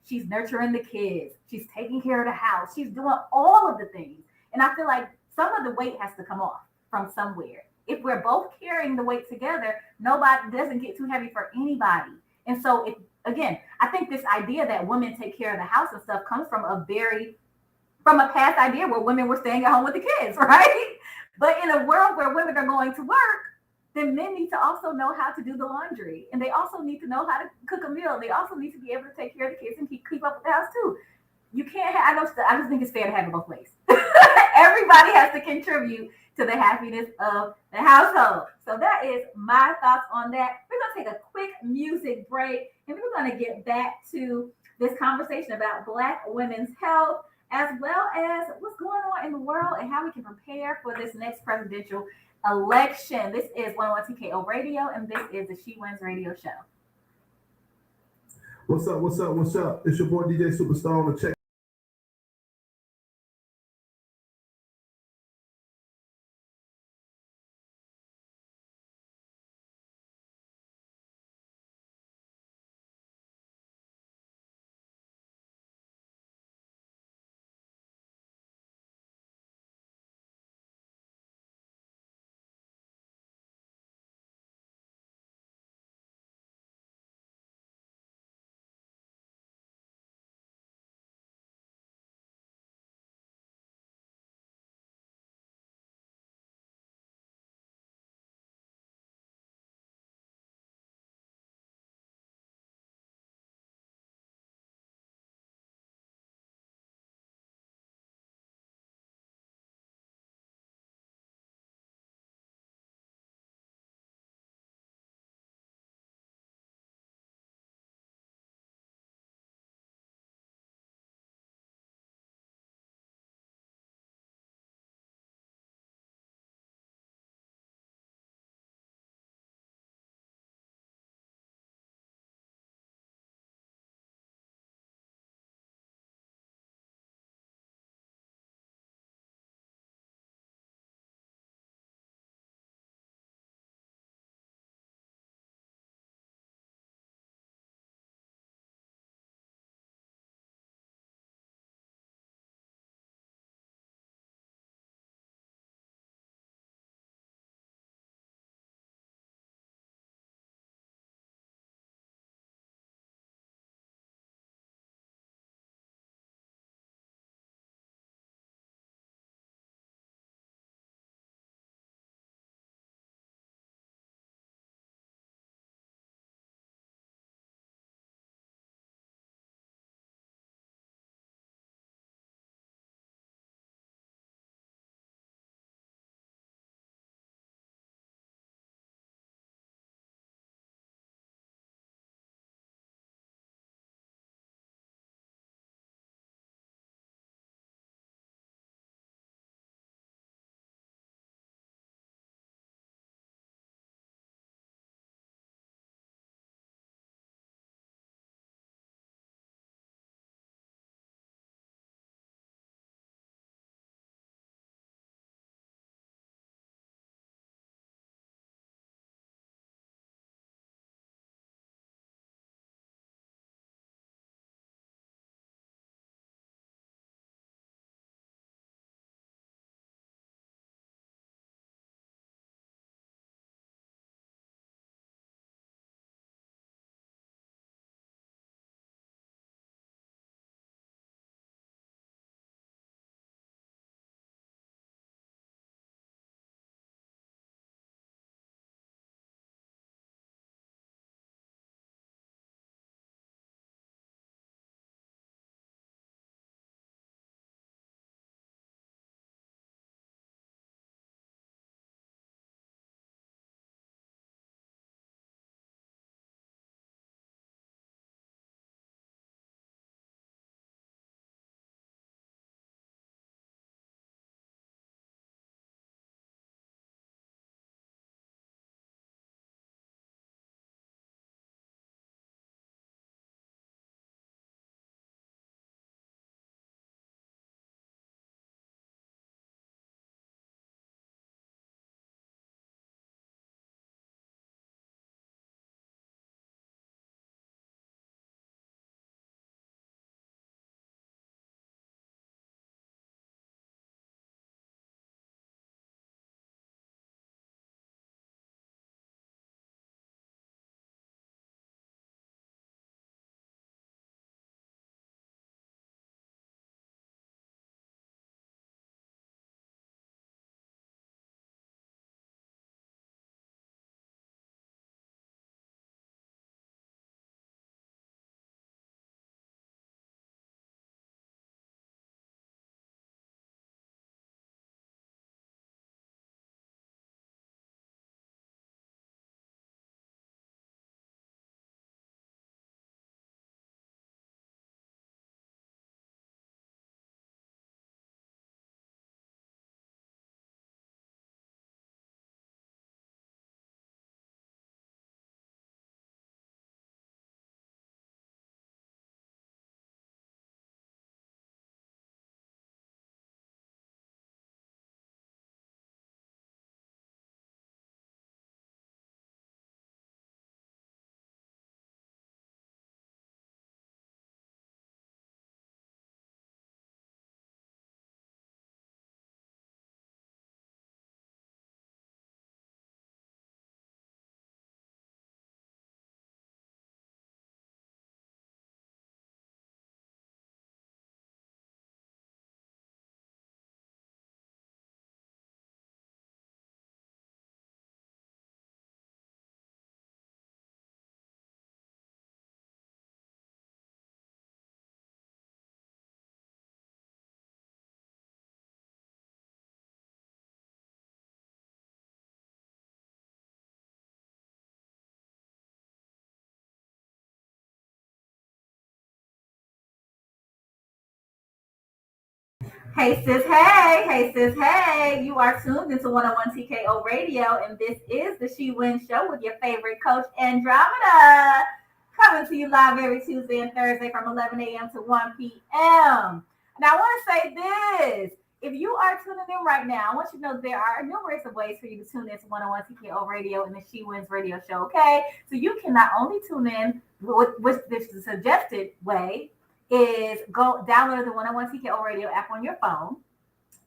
she's nurturing the kids. She's taking care of the house. She's doing all of the things. And I feel like some of the weight has to come off from somewhere. If we're both carrying the weight together, nobody doesn't get too heavy for anybody. And so, again, I think this idea that women take care of the house and stuff comes from a past idea where women were staying at home with the kids, right? But in a world where women are going to work, then men need to also know how to do the laundry, and they also need to know how to cook a meal. They also need to be able to take care of the kids and keep up with the house too. You can't have, I just think it's fair to have it both ways. Everybody has to contribute to the happiness of the household. So that is my thoughts on that. We're going to take a quick music break, and we're going to get back to this conversation about Black women's health, as well as what's going on in the world and how we can prepare for this next presidential election. This is 101 TKO Radio, and this is the She Wins Radio Show. What's up? What's up? What's up? It's your boy DJ Superstar on the check. Hey sis, hey, hey sis, hey. You are tuned into 101 TKO Radio, and this is the She Wins Show with your favorite coach, Andromeda. Coming to you live every Tuesday and Thursday from 11 a.m. to 1 p.m. Now, I want to say this. If you are tuning in right now, I want you to know there are numerous of ways for you to tune in to 101 TKO Radio and the She Wins Radio Show, okay? So you can not only tune in with this suggested way, is go download the 101 TKO Radio app on your phone.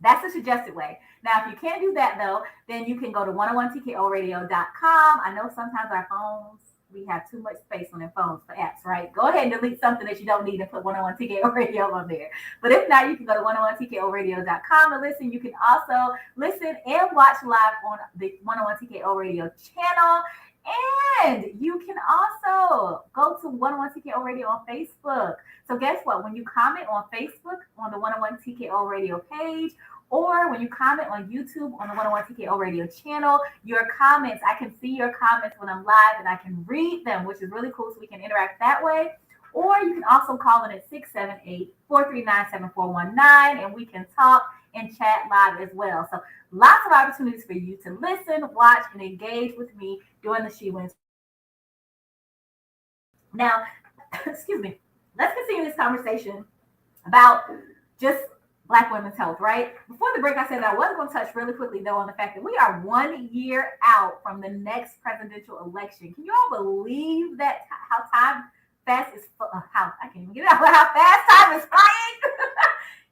That's the suggested way. Now, if you can't do that though, then you can go to 101TKOradio.com. I know sometimes our phones, we have too much space on their phones for apps, right? Go ahead and delete something that you don't need and put 101 TKO Radio on there. But if not, you can go to 101TKOradio.com to listen. You can also listen and watch live on the 101 TKO Radio channel. And you can also go to 101 TKO Radio on Facebook. So guess what? When you comment on Facebook on the 101 TKO Radio page, or when you comment on YouTube on the 101 TKO Radio channel, your comments, I can see your comments when I'm live and I can read them, which is really cool. So we can interact that way. Or you can also call in at 678-439-7419 and we can talk and chat live as well. So lots of opportunities for you to listen, watch, and engage with me during the She Wins. Now, excuse me, let's continue this conversation about just Black women's health, right? Before the break, I said that I wasn't going to touch really quickly, though, on the fact that we are 1 year out from the next presidential election. Can you all believe that? How time fast is, how I can't even get it out, how fast time is flying?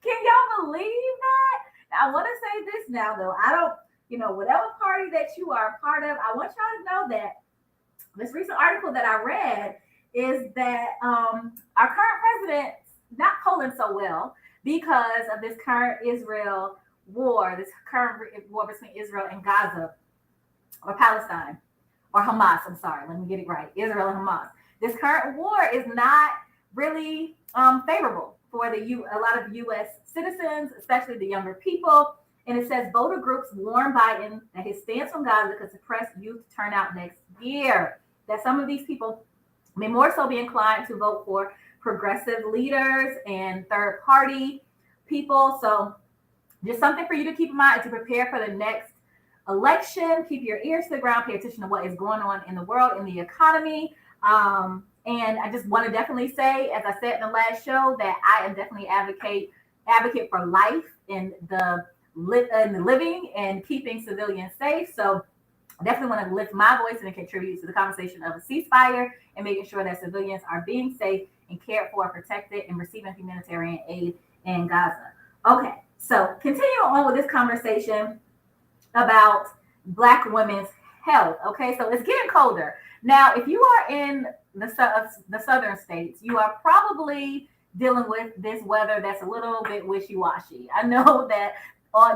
Can y'all believe that? Now, I want to say this now, though. I don't, whatever party that you are a part of, I want y'all to know that this recent article that I read is that our current president not polling so well because of this current Israel war, this current war between Israel and Gaza, or Palestine, or Hamas. I'm sorry, let me get it right. Israel and Hamas. This current war is not really favorable for a lot of U.S. citizens, especially the younger people. And it says voter groups warn Biden that his stance on Gaza could suppress youth turnout next year. That some of these people may more so be inclined to vote for progressive leaders and third party people. So just something for you to keep in mind to prepare for the next election. Keep your ears to the ground, pay attention to what is going on in the world, in the economy. And I just want to definitely say, as I said in the last show, that I am definitely advocate for life in the living and keeping civilians safe. So I definitely want to lift my voice and contribute to the conversation of a ceasefire and making sure that civilians are being safe and cared for, protected, and receiving humanitarian aid in Gaza. Okay, so continue on with this conversation about Black women's health. Okay, so it's getting colder. Now, if you are in the southern states, you are probably dealing with this weather that's a little bit wishy-washy. I know that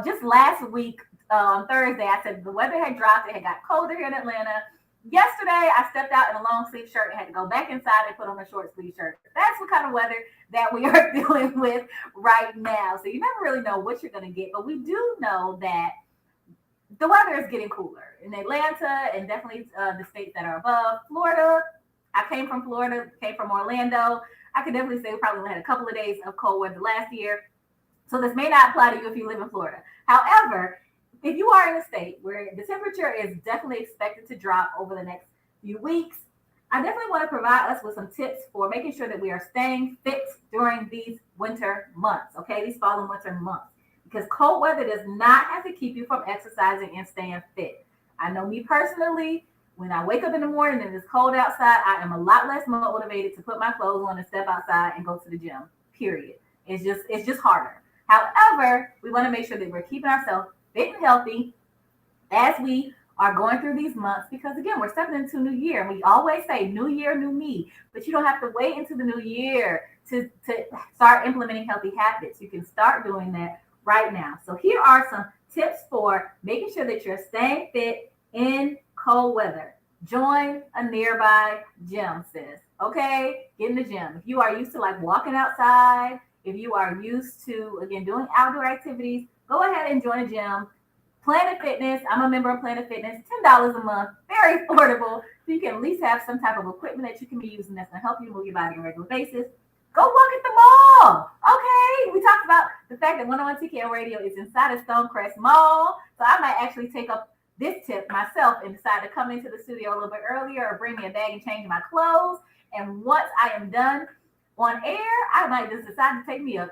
just last week, on Thursday, I said the weather had dropped. It had got colder here in Atlanta. Yesterday, I stepped out in a long sleeve shirt and had to go back inside and put on a short sleeve shirt. That's what kind of weather that we are dealing with right now. So you never really know what you're going to get, but we do know that the weather is getting cooler in Atlanta and definitely the states that are above. Florida, I came from Florida, came from Orlando. I could definitely say we probably had a couple of days of cold weather last year. So this may not apply to you if you live in Florida. However, if you are in a state where the temperature is definitely expected to drop over the next few weeks, I definitely want to provide us with some tips for making sure that we are staying fit during these winter months, okay? These fall and winter months. Because cold weather does not have to keep you from exercising and staying fit. I know me personally, when I wake up in the morning and it's cold outside, I am a lot less motivated to put my clothes on and step outside and go to the gym, period. It's just harder. However, we want to make sure that we're keeping ourselves fit and healthy as we are going through these months, because again, we're stepping into a new year. And we always say new year, new me, but you don't have to wait until the new year to start implementing healthy habits. You can start doing that right now. So here are some tips for making sure that you're staying fit in cold weather. Join a nearby gym, sis. Okay, get in the gym. If you are used to like walking outside, if you are used to, again, doing outdoor activities, go ahead and join a gym. Planet Fitness, I'm a member of Planet Fitness, $10 a month, very affordable. So you can at least have some type of equipment that you can be using that's going to help you move your body on a regular basis. Go walk at the Oh, okay. We talked about the fact that 101 TKO Radio is inside of Stonecrest Mall. So I might actually take up this tip myself and decide to come into the studio a little bit earlier or bring me a bag and change my clothes. And once I am done on air, I might just decide to take me a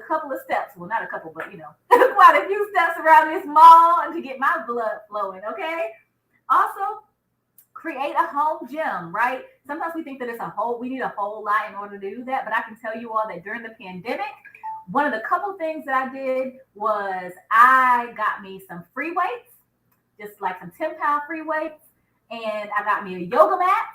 couple of steps. Well, not a couple, but quite a few steps around this mall and to get my blood flowing. Okay. Also, create a home gym, right? Sometimes we think that we need a whole lot in order to do that. But I can tell you all that during the pandemic, one of the couple things that I did was I got me some free weights, just like some 10-pound free weights. And I got me a yoga mat.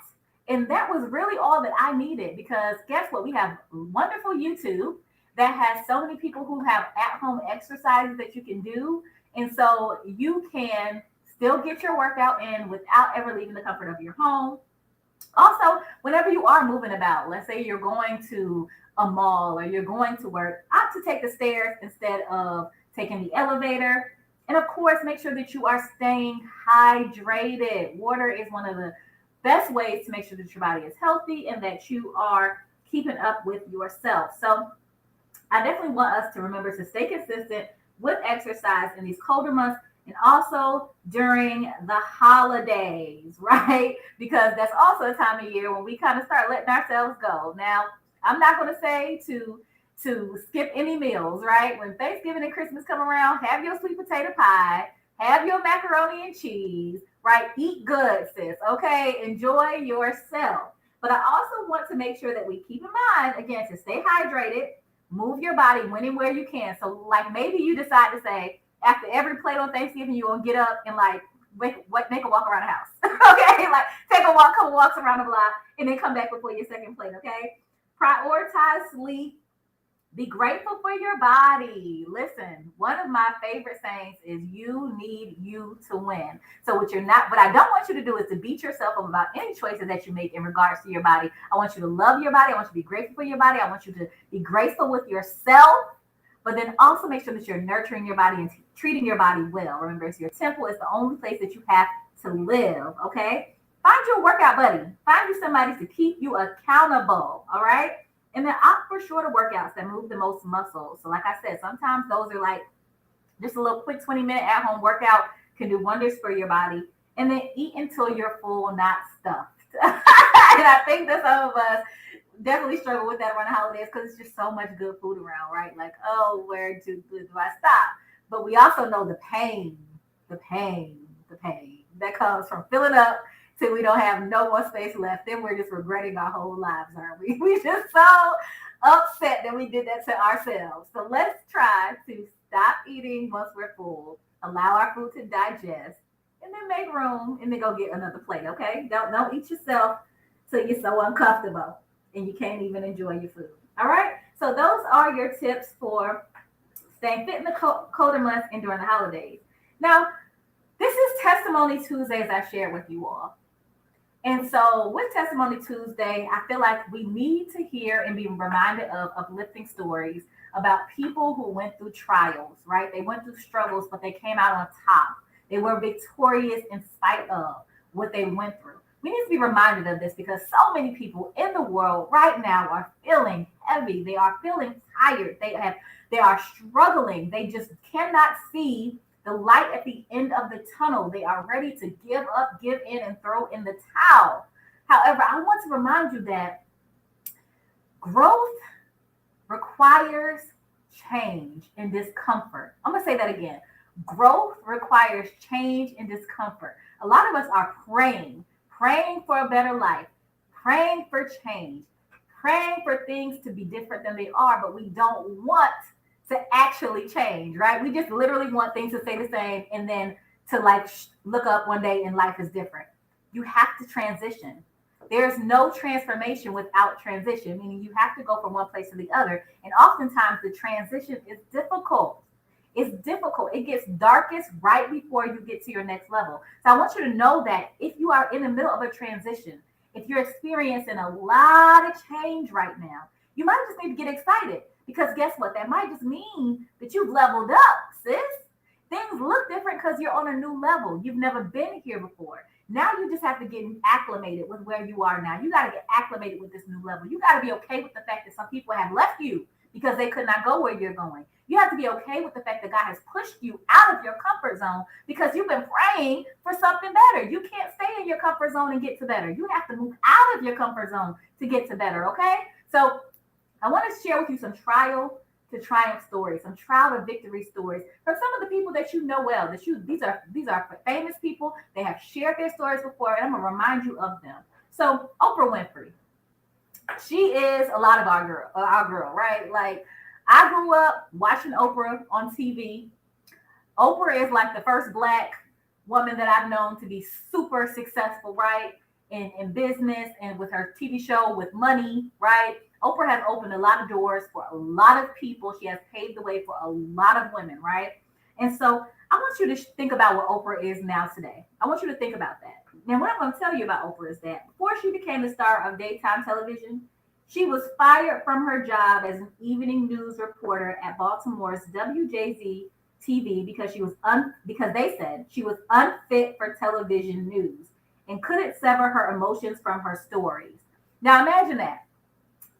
And that was really all that I needed, because guess what? We have wonderful YouTube that has so many people who have at-home exercises that you can do. And so you can still get your workout in without ever leaving the comfort of your home. Also, whenever you are moving about, let's say you're going to a mall or you're going to work, opt to take the stairs instead of taking the elevator. And of course, make sure that you are staying hydrated. Water is one of the best ways to make sure that your body is healthy and that you are keeping up with yourself. So I definitely want us to remember to stay consistent with exercise in these colder months, and also during the holidays, right? Because that's also a time of year when we kind of start letting ourselves go. Now, I'm not going to say to skip any meals, right? When Thanksgiving and Christmas come around, have your sweet potato pie, have your macaroni and cheese, right? Eat good, sis, okay? Enjoy yourself. But I also want to make sure that we keep in mind, again, to stay hydrated, move your body when and where you can. So like maybe you decide to say, after every plate on Thanksgiving, you will get up and like make a walk around the house. Okay, like take a walk, couple walks around the block, and then come back before your second plate. Okay, prioritize sleep. Be grateful for your body. Listen, one of my favorite sayings is you need you to win. So what I don't want you to do is to beat yourself up about any choices that you make in regards to your body. I want you to love your body. I want you to be grateful for your body. I want you to be graceful with yourself, but then also make sure that you're nurturing your body and treating your body well. Remember, it's your temple. It's the only place that you have to live, okay? Find you a workout buddy. Find you somebody to keep you accountable, all right? And then opt for shorter workouts that move the most muscles. So like I said, sometimes those are like just a little quick 20-minute at-home workout can do wonders for your body. And then eat until you're full, not stuffed. And I think that some of us definitely struggle with that around the holidays because it's just so much good food around, right? Like, oh, where do I stop? But we also know the pain that comes from filling up till we don't have no more space left. Then we're just regretting our whole lives, aren't we? We just so upset that we did that to ourselves. So let's try to stop eating once we're full, allow our food to digest, and then make room and then go get another plate, okay? Don't eat yourself till you're so uncomfortable and you can't even enjoy your food. All right? So those are your tips for staying fit in the colder months and during the holidays. Now, this is Testimony Tuesday, as I shared with you all. And so with Testimony Tuesday, I feel like we need to hear and be reminded of uplifting stories about people who went through trials, right? They went through struggles, but they came out on top. They were victorious in spite of what they went through. We need to be reminded of this because so many people in the world right now are feeling heavy. They are feeling tired. They are struggling. They just cannot see the light at the end of the tunnel. They are ready to give up, give in, and throw in the towel. However, I want to remind you that growth requires change and discomfort. I'm going to say that again. Growth requires change and discomfort. A lot of us are praying for a better life, praying for change, praying for things to be different than they are, but we don't want to actually change, right? We just literally want things to stay the same and then to look up one day and life is different. You have to transition. There's no transformation without transition, meaning you have to go from one place to the other. And oftentimes the transition is difficult. It's difficult. It gets darkest right before you get to your next level. So I want you to know that if you are in the middle of a transition, if you're experiencing a lot of change right now, you might just need to get excited. Because guess what? That might just mean that you've leveled up, sis. Things look different because you're on a new level. You've never been here before. Now you just have to get acclimated with where you are now. You got to get acclimated with this new level. You got to be okay with the fact that some people have left you because they could not go where you're going. You have to be okay with the fact that God has pushed you out of your comfort zone because you've been praying for something better. You can't stay in your comfort zone and get to better. You have to move out of your comfort zone to get to better, okay? So I want to share with you some trial to triumph stories, some trial to victory stories from some of the people that you know well. These are famous people. They have shared their stories before, and I'm gonna remind you of them. So Oprah Winfrey, she is a lot of our girl, right? Like I grew up watching Oprah on TV. Oprah is like the first Black woman that I've known to be super successful, right? In business and with her TV show with money, right? Oprah has opened a lot of doors for a lot of people. She has paved the way for a lot of women, right? And so I want you to think about what Oprah is now today. I want you to think about that. Now, what I'm going to tell you about Oprah is that before she became the star of daytime television, she was fired from her job as an evening news reporter at Baltimore's WJZ TV because they said she was unfit for television news and couldn't sever her emotions from her stories. Now imagine that.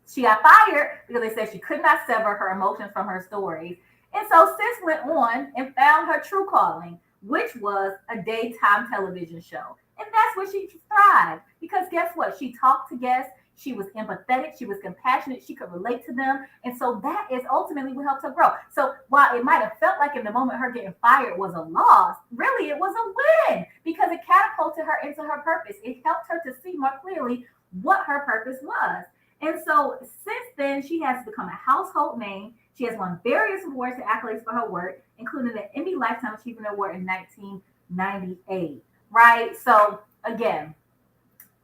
She got fired because they said she could not sever her emotions from her stories. And so Sis went on and found her true calling, which was a daytime television show. And that's where she thrived because guess what? She talked to guests. She was empathetic. She was compassionate. She could relate to them. And so that is ultimately what helped her grow. So while it might have felt like in the moment her getting fired was a loss, really it was a win because it catapulted her into her purpose. It helped her to see more clearly what her purpose was. And so since then, she has become a household name. She has won various awards and accolades for her work, including the Emmy Lifetime Achievement Award in 1998, right? So again,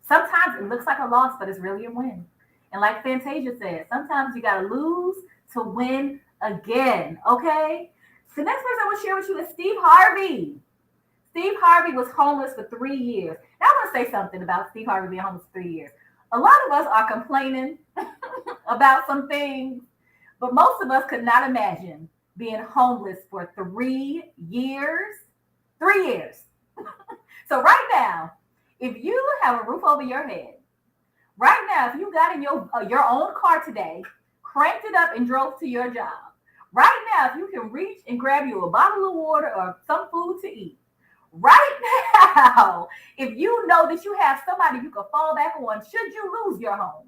sometimes it looks like a loss, but it's really a win. And like Fantasia said, sometimes you got to lose to win again, okay? The next person I want to share with you is Steve Harvey. Steve Harvey was homeless for 3 years. Now I want to say something about Steve Harvey being homeless for 3 years. A lot of us are complaining about some things, but most of us could not imagine being homeless for 3 years. 3 years. So right now, if you have a roof over your head, right now, if you got in your own car today, cranked it up and drove to your job, right now, if you can reach and grab you a bottle of water or some food to eat, right now, if you know that you have somebody you can fall back on should you lose your home,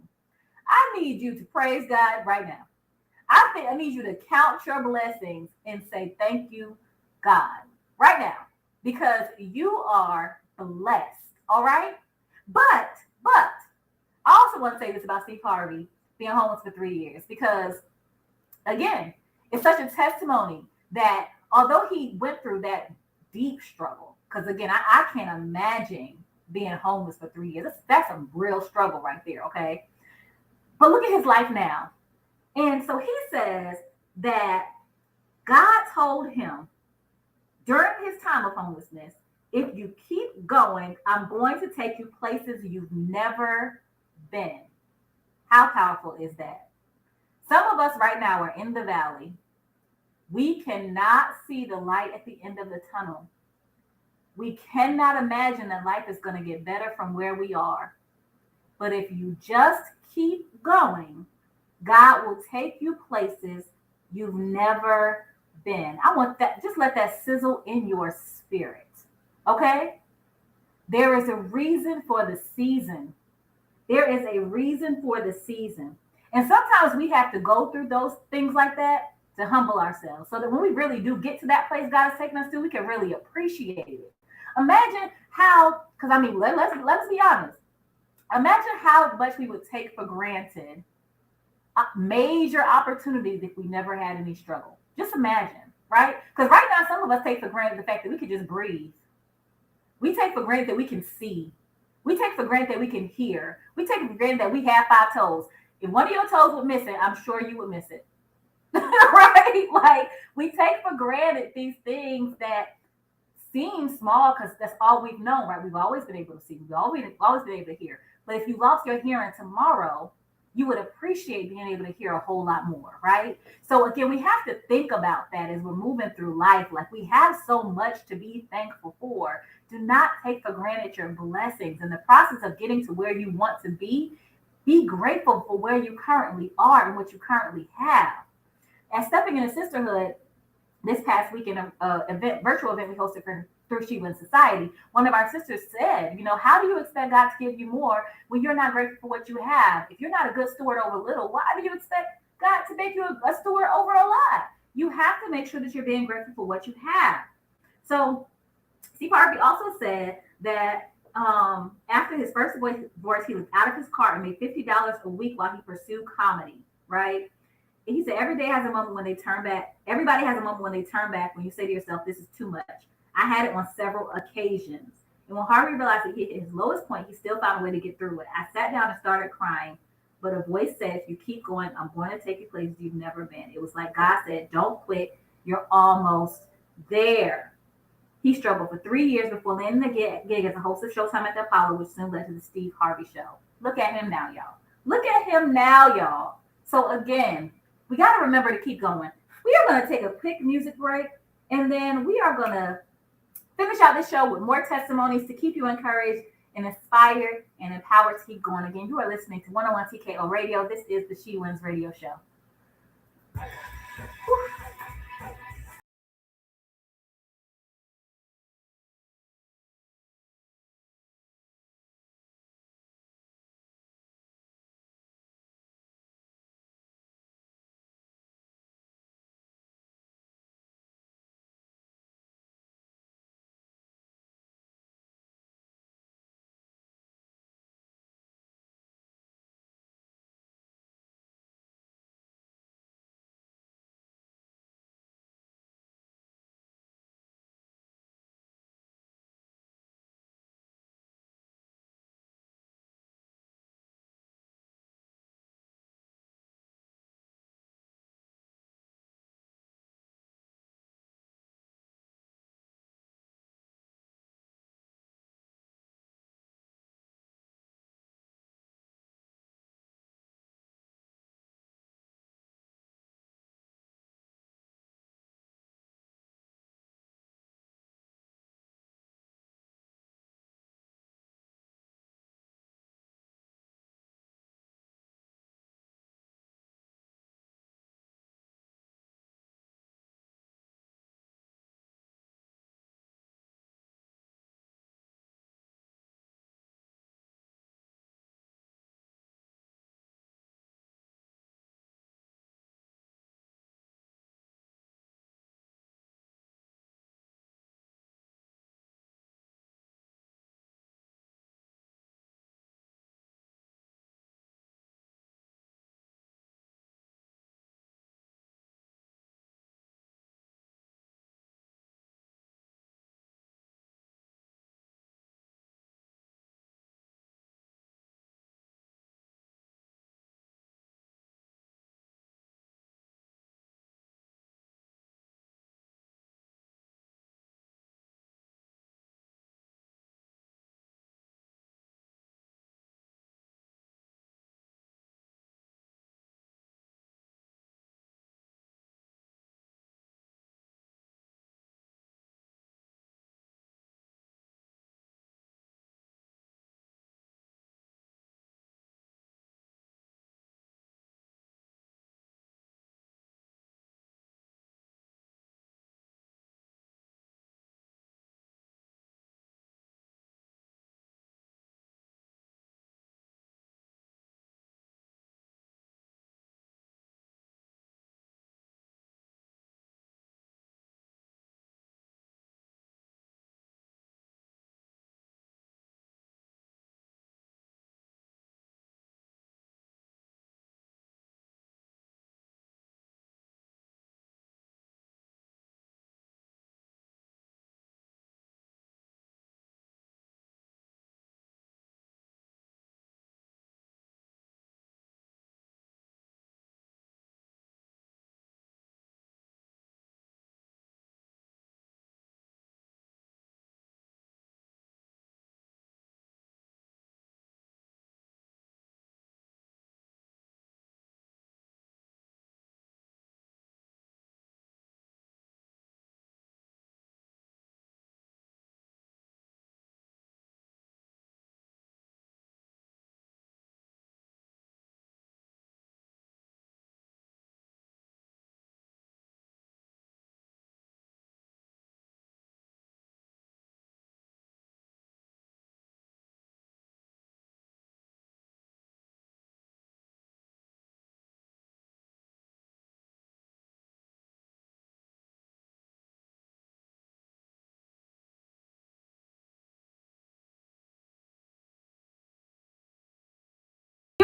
I need you to praise God right now. I need you to count your blessings and say thank you, God, right now, because you are blessed, all right? But I also want to say this about Steve Harvey being homeless for 3 years because, again, it's such a testimony that although he went through that deep struggle, because again, I can't imagine being homeless for 3 years. That's a real struggle right there, okay? But look at his life now. And so he says that God told him during his time of homelessness, if you keep going, I'm going to take you places you've never been. How powerful is that? Some of us right now are in the valley. We cannot see the light at the end of the tunnel. We cannot imagine that life is going to get better from where we are. But if you just keep going, God will take you places you've never been. I want that, just let that sizzle in your spirit. Okay? There is a reason for the season. There is a reason for the season. And sometimes we have to go through those things like that to humble ourselves so that when we really do get to that place God has taken us to, we can really appreciate it. Imagine how, because I mean, let's be honest. Imagine how much we would take for granted major opportunities if we never had any struggle. Just imagine, right? Because right now, some of us take for granted the fact that we could just breathe. We take for granted that we can see. We take for granted that we can hear. We take for granted that we have 5 toes. If one of your toes was missing, I'm sure you would miss it. Right? Like, we take for granted these things that seem small because that's all we've known, right? We've always been able to see. We've always been able to hear. But if you lost your hearing tomorrow, you would appreciate being able to hear a whole lot more, right? So again, we have to think about that as we're moving through life. Like, we have so much to be thankful for. Do not take for granted your blessings. In the process of getting to where you want to be grateful for where you currently are and what you currently have. And stepping into sisterhood, this past weekend, virtual event we hosted for through She Wins Society, one of our sisters said, how do you expect God to give you more when you're not grateful for what you have? If you're not a good steward over little, why do you expect God to make you a steward over a lot? You have to make sure that you're being grateful for what you have. So Steve Harvey also said that after his first divorce, he was out of his car and made $50 a week while he pursued comedy, right? He said every day has a moment when they turn back. Everybody has a moment when they turn back, when you say to yourself, this is too much. I had it on several occasions. And when Harvey realized that he hit his lowest point, he still found a way to get through it. I sat down and started crying, but a voice said, if you keep going, I'm going to take you places you've never been. It was like God said, don't quit. You're almost there. He struggled for 3 years before landing the gig as a host of Showtime at the Apollo, which soon led to the Steve Harvey Show. Look at him now, y'all. Look at him now, y'all. So again, we got to remember to keep going. We are going to take a quick music break, and then we are going to finish out this show with more testimonies to keep you encouraged and inspired and empowered to keep going. Again, you are listening to 101 TKO Radio. This is the She Wins Radio Show.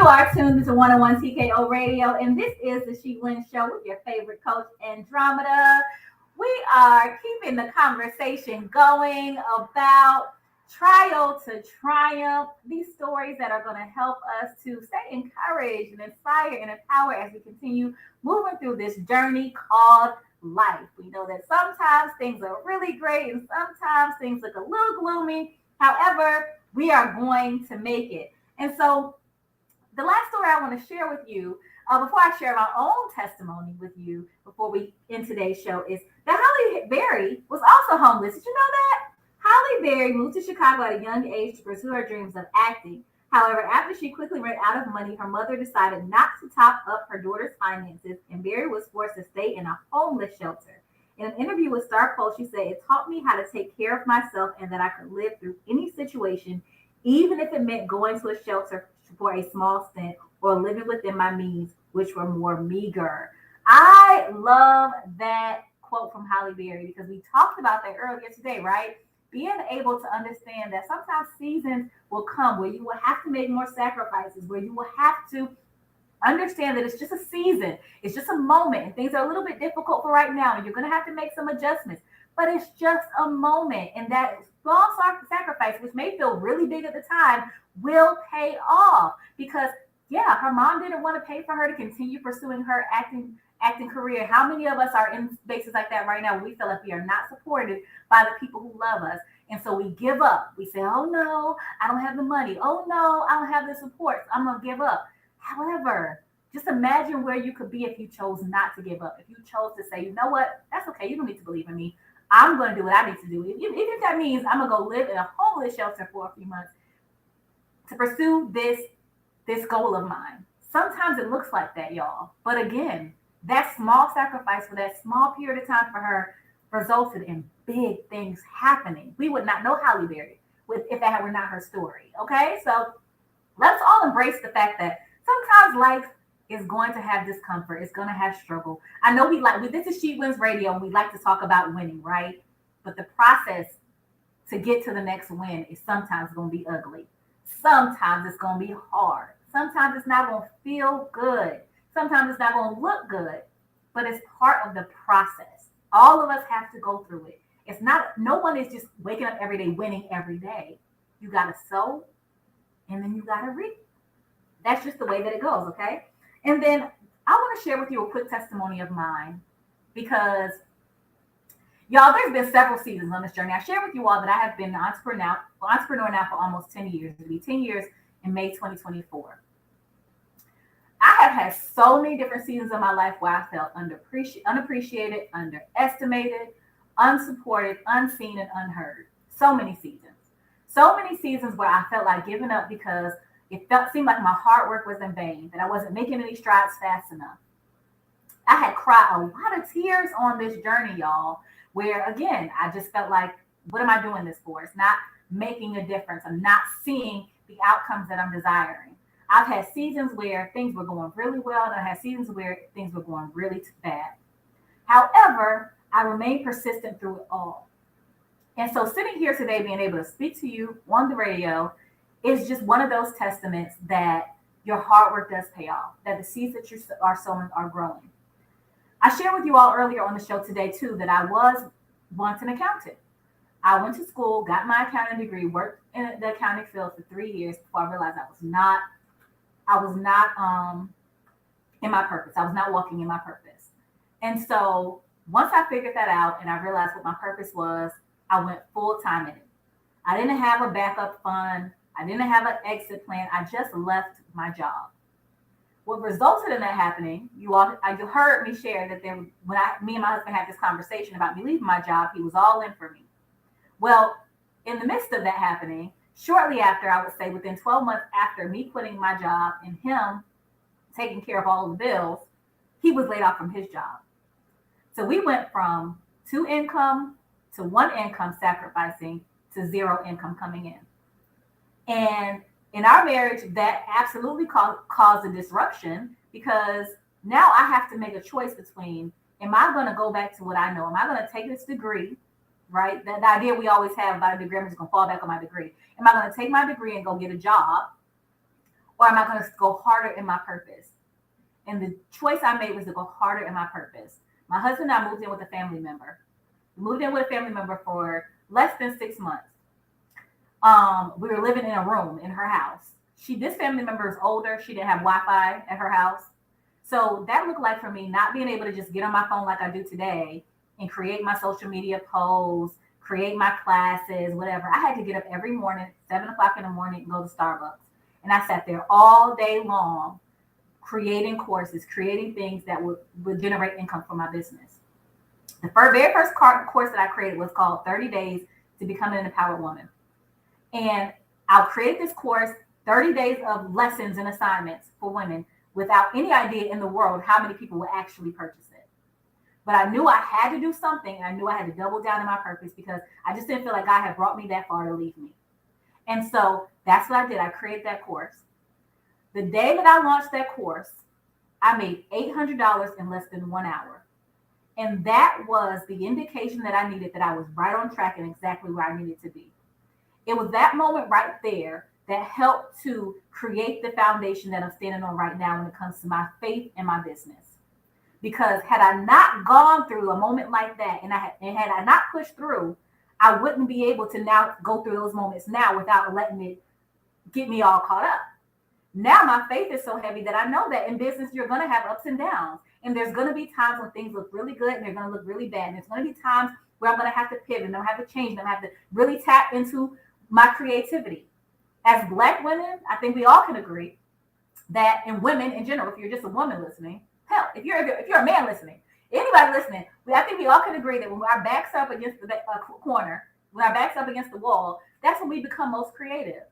You are tuned to 101 TKO Radio, and this is the She Wins Show with your favorite coach, Andromeda. We are keeping the conversation going about trial to triumph, these stories that are going to help us to stay encouraged and inspired and empowered as we continue moving through this journey called life. We know that sometimes things are really great and sometimes things look a little gloomy. However, we are going to make it. And so the last story I want to share with you, before I share my own testimony with you, before we end today's show, is that Holly Berry was also homeless. Did you know that? Holly Berry moved to Chicago at a young age to pursue her dreams of acting. However, after she quickly ran out of money, her mother decided not to top up her daughter's finances, and Berry was forced to stay in a homeless shelter. In an interview with Star Post, she said, "It taught me how to take care of myself and that I could live through any situation, even if it meant going to a shelter for a small stint or living within my means, which were more meager." I love that quote from Holly Berry because we talked about that earlier today, right? Being able to understand that sometimes seasons will come where you will have to make more sacrifices, where you will have to understand that it's just a season, it's just a moment, and things are a little bit difficult for right now, and you're going to have to make some adjustments, but it's just a moment, and that small sacrifice, which may feel really big at the time, will pay off. Because yeah, her mom didn't want to pay for her to continue pursuing her acting career. How many of us are in spaces like that right now where we feel like we are not supported by the people who love us, and so we give up? We say, oh no, I don't have the money, oh no, I don't have the support, so I'm gonna give up. However, just imagine where you could be if you chose not to give up, if you chose to say, you know what, that's okay, you don't need to believe in me, I'm going to do what I need to do. Even if that means I'm going to go live in a homeless shelter for a few months to pursue this goal of mine. Sometimes it looks like that, y'all. But again, that small sacrifice for that small period of time for her resulted in big things happening. We would not know Holly Berry if that were not her story. Okay, so let's all embrace the fact that sometimes life is going to have discomfort. It's going to have struggle. I know this is She Wins Radio, and we like to talk about winning, right? But the process to get to the next win is sometimes going to be ugly. Sometimes it's going to be hard. Sometimes it's not going to feel good. Sometimes it's not going to look good, but it's part of the process. All of us have to go through it. It's not, no one is just waking up every day, winning every day. You got to sow, and then you got to reap. That's just the way that it goes, okay? And then I want to share with you a quick testimony of mine because, y'all, there's been several seasons on this journey. I shared with you all that I have been an entrepreneur now for almost 10 years. It'll be 10 years in May 2024. I have had so many different seasons of my life where I felt unappreciated, underestimated, unsupported, unseen, and unheard. So many seasons. So many seasons where I felt like giving up because it seemed like my hard work was in vain, that I wasn't making any strides fast enough. I had cried a lot of tears on this journey, y'all, where, again, I just felt like, what am I doing this for? It's not making a difference. I'm not seeing the outcomes that I'm desiring. I've had seasons where things were going really well, and I had seasons where things were going really bad. However, I remained persistent through it all. And so sitting here today, being able to speak to you on the radio, is just one of those testaments that your hard work does pay off, that the seeds that you are sowing are growing. I shared with you all earlier on the show today, too, that I was once an accountant. I went to school, got my accounting degree, worked in the accounting field for 3 years before I realized I was not in my purpose. I was not walking in my purpose. And so once I figured that out and I realized what my purpose was, I went full time in it. I didn't have a backup fund. I didn't have an exit plan. I just left my job. What resulted in that happening, you heard me share that me and my husband had this conversation about me leaving my job. He was all in for me. Well, in the midst of that happening, shortly after, I would say within 12 months after me quitting my job and him taking care of all of the bills, he was laid off from his job. So we went from 2 income to 1 income sacrificing to 0 income coming in. And in our marriage, that absolutely caused a disruption because now I have to make a choice between, am I going to go back to what I know? Am I going to take this degree, right? The idea we always have about a degree, I'm just going to fall back on my degree. Am I going to take my degree and go get a job? or am I going to go harder in my purpose? And the choice I made was to go harder in my purpose. My husband and I moved in with a family member. We moved in with a family member for less than 6 months. We were living in a room in her house. This family member is older. She didn't have Wi-Fi at her house. So that looked like for me not being able to just get on my phone like I do today and create my social media posts, create my classes, whatever. I had to get up every morning, 7 o'clock in the morning, and go to Starbucks. And I sat there all day long creating courses, creating things that would generate income for my business. The very first course that I created was called 30 Days to Becoming an Empowered Woman. And I'll create this course, 30 days of lessons and assignments for women, without any idea in the world how many people would actually purchase it. But I knew I had to do something, and I knew I had to double down on my purpose because I just didn't feel like God had brought me that far to leave me. And so that's what I did. I created that course. The day that I launched that course, I made $800 in less than 1 hour. And that was the indication that I needed, that I was right on track and exactly where I needed to be. It was that moment right there that helped to create the foundation that I'm standing on right now when it comes to my faith and my business. Because had I not gone through a moment like that, and had I not pushed through, I wouldn't be able to now go through those moments now without letting it get me all caught up. Now my faith is so heavy that I know that in business, you're going to have ups and downs. And there's going to be times when things look really good and they're going to look really bad. And there's going to be times where I'm going to have to pivot and I'm going to have to change and I'm going to have to really tap into my creativity. As Black women, I think we all can agree that, and women in general, if you're just a woman listening, hell, if you're a man listening, anybody listening, I think we all can agree that when our backs up against the corner, when our backs up against the wall, that's when we become most creative.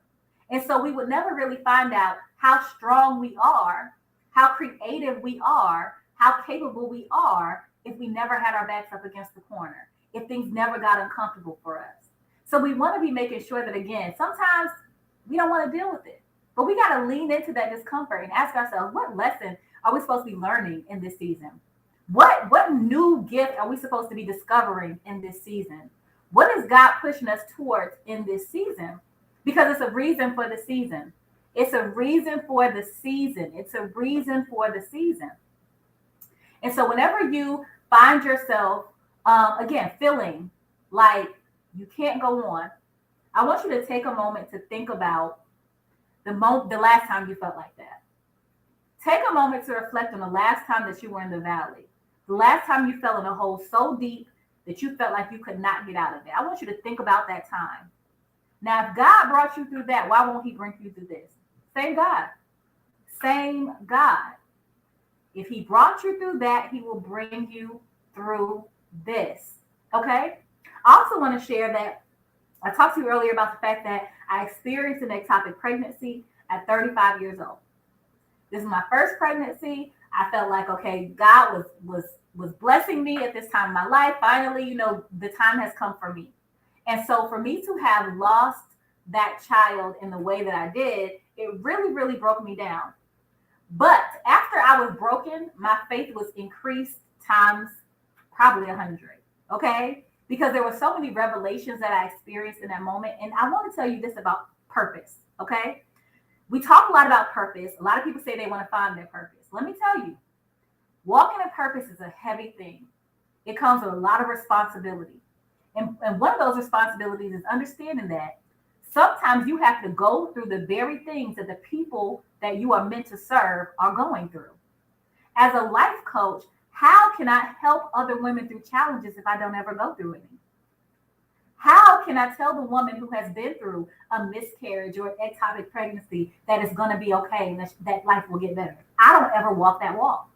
And so we would never really find out how strong we are, how creative we are, how capable we are if we never had our backs up against the corner, if things never got uncomfortable for us. So we want to be making sure that, again, sometimes we don't want to deal with it, but we got to lean into that discomfort and ask ourselves, what lesson are we supposed to be learning in this season? What new gift are we supposed to be discovering in this season? What is God pushing us towards in this season? Because it's a reason for the season. It's a reason for the season. It's a reason for the season. And so whenever you find yourself, again, feeling like you can't go on, I want you to take a moment to think about the last time you felt like that. Take a moment to reflect on the last time that you were in the valley, the last time you fell in a hole so deep that you felt like you could not get out of it. I want you to think about that time. Now, if God brought you through that, why won't he bring you through this? Same God. Same God. If he brought you through that, he will bring you through this. Okay? I also want to share that I talked to you earlier about the fact that I experienced an ectopic pregnancy at 35 years old. This is my first pregnancy. I felt like, okay, God was blessing me at this time in my life. Finally, the time has come for me. And so for me to have lost that child in the way that I did, it really, really broke me down. But after I was broken, my faith was increased times probably 100. Okay? Because there were so many revelations that I experienced in that moment. And I want to tell you this about purpose. Okay? We talk a lot about purpose. A lot of people say they want to find their purpose. Let me tell you, walking in purpose is a heavy thing. It comes with a lot of responsibility. And one of those responsibilities is understanding that sometimes you have to go through the very things that the people that you are meant to serve are going through. As a life coach, how can I help other women through challenges if I don't ever go through any? How can I tell the woman who has been through a miscarriage or an ectopic pregnancy that it's going to be okay and that life will get better? I don't ever walk that walk.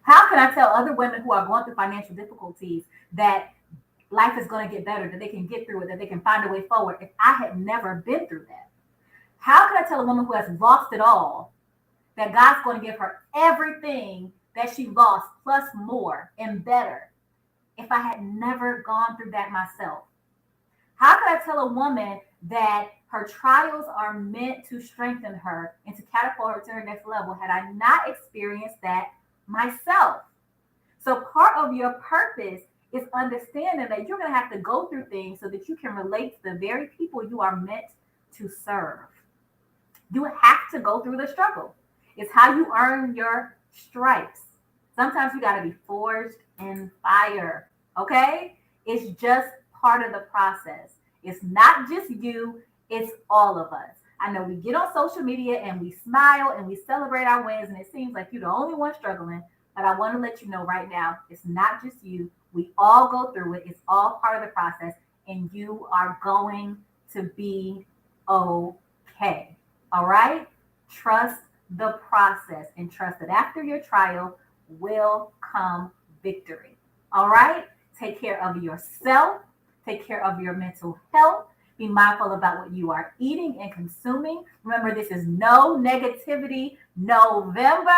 How can I tell other women who are going through financial difficulties that life is going to get better, that they can get through it, that they can find a way forward if I had never been through that? How can I tell a woman who has lost it all that God's going to give her everything that she lost plus more and better if I had never gone through that myself? How can I tell a woman that her trials are meant to strengthen her and to catapult her to her next level had I not experienced that myself? So part of your purpose is understanding that you're going to have to go through things so that you can relate to the very people you are meant to serve. You have to go through the struggle. It's how you earn your stripes. Sometimes you got to be forged in fire. Okay? It's just part of the process. It's not just you, it's all of us. I know we get on social media and we smile and we celebrate our wins, and it seems like you're the only one struggling. But I want to let you know right now, it's not just you. We all go through it. It's all part of the process, and you are going to be okay. All right? Trust the process and trust that after your trial will come victory. All right? Take care of yourself. Take care of your mental health. Be mindful about what you are eating and consuming. Remember, this is no negativity November.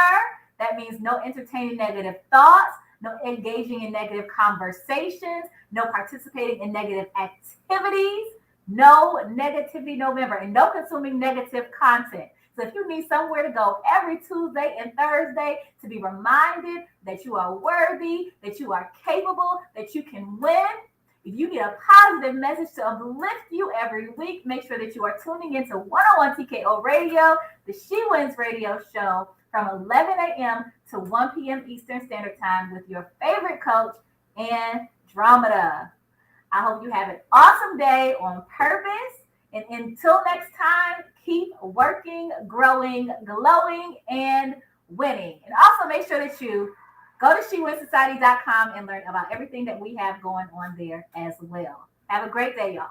That means no entertaining negative thoughts, no engaging in negative conversations, no participating in negative activities, no negativity November, and no consuming negative content. So if you need somewhere to go every Tuesday and Thursday to be reminded that you are worthy, that you are capable, that you can win, if you get a positive message to uplift you every week, make sure that you are tuning into 101 TKO Radio, the She Wins radio show from 11 a.m. to 1 p.m. Eastern Standard Time with your favorite coach, Andromeda. I hope you have an awesome day on purpose. And until next time, keep working, growing, glowing, and winning. And also make sure that you go to SheWinSociety.com and learn about everything that we have going on there as well. Have a great day, y'all.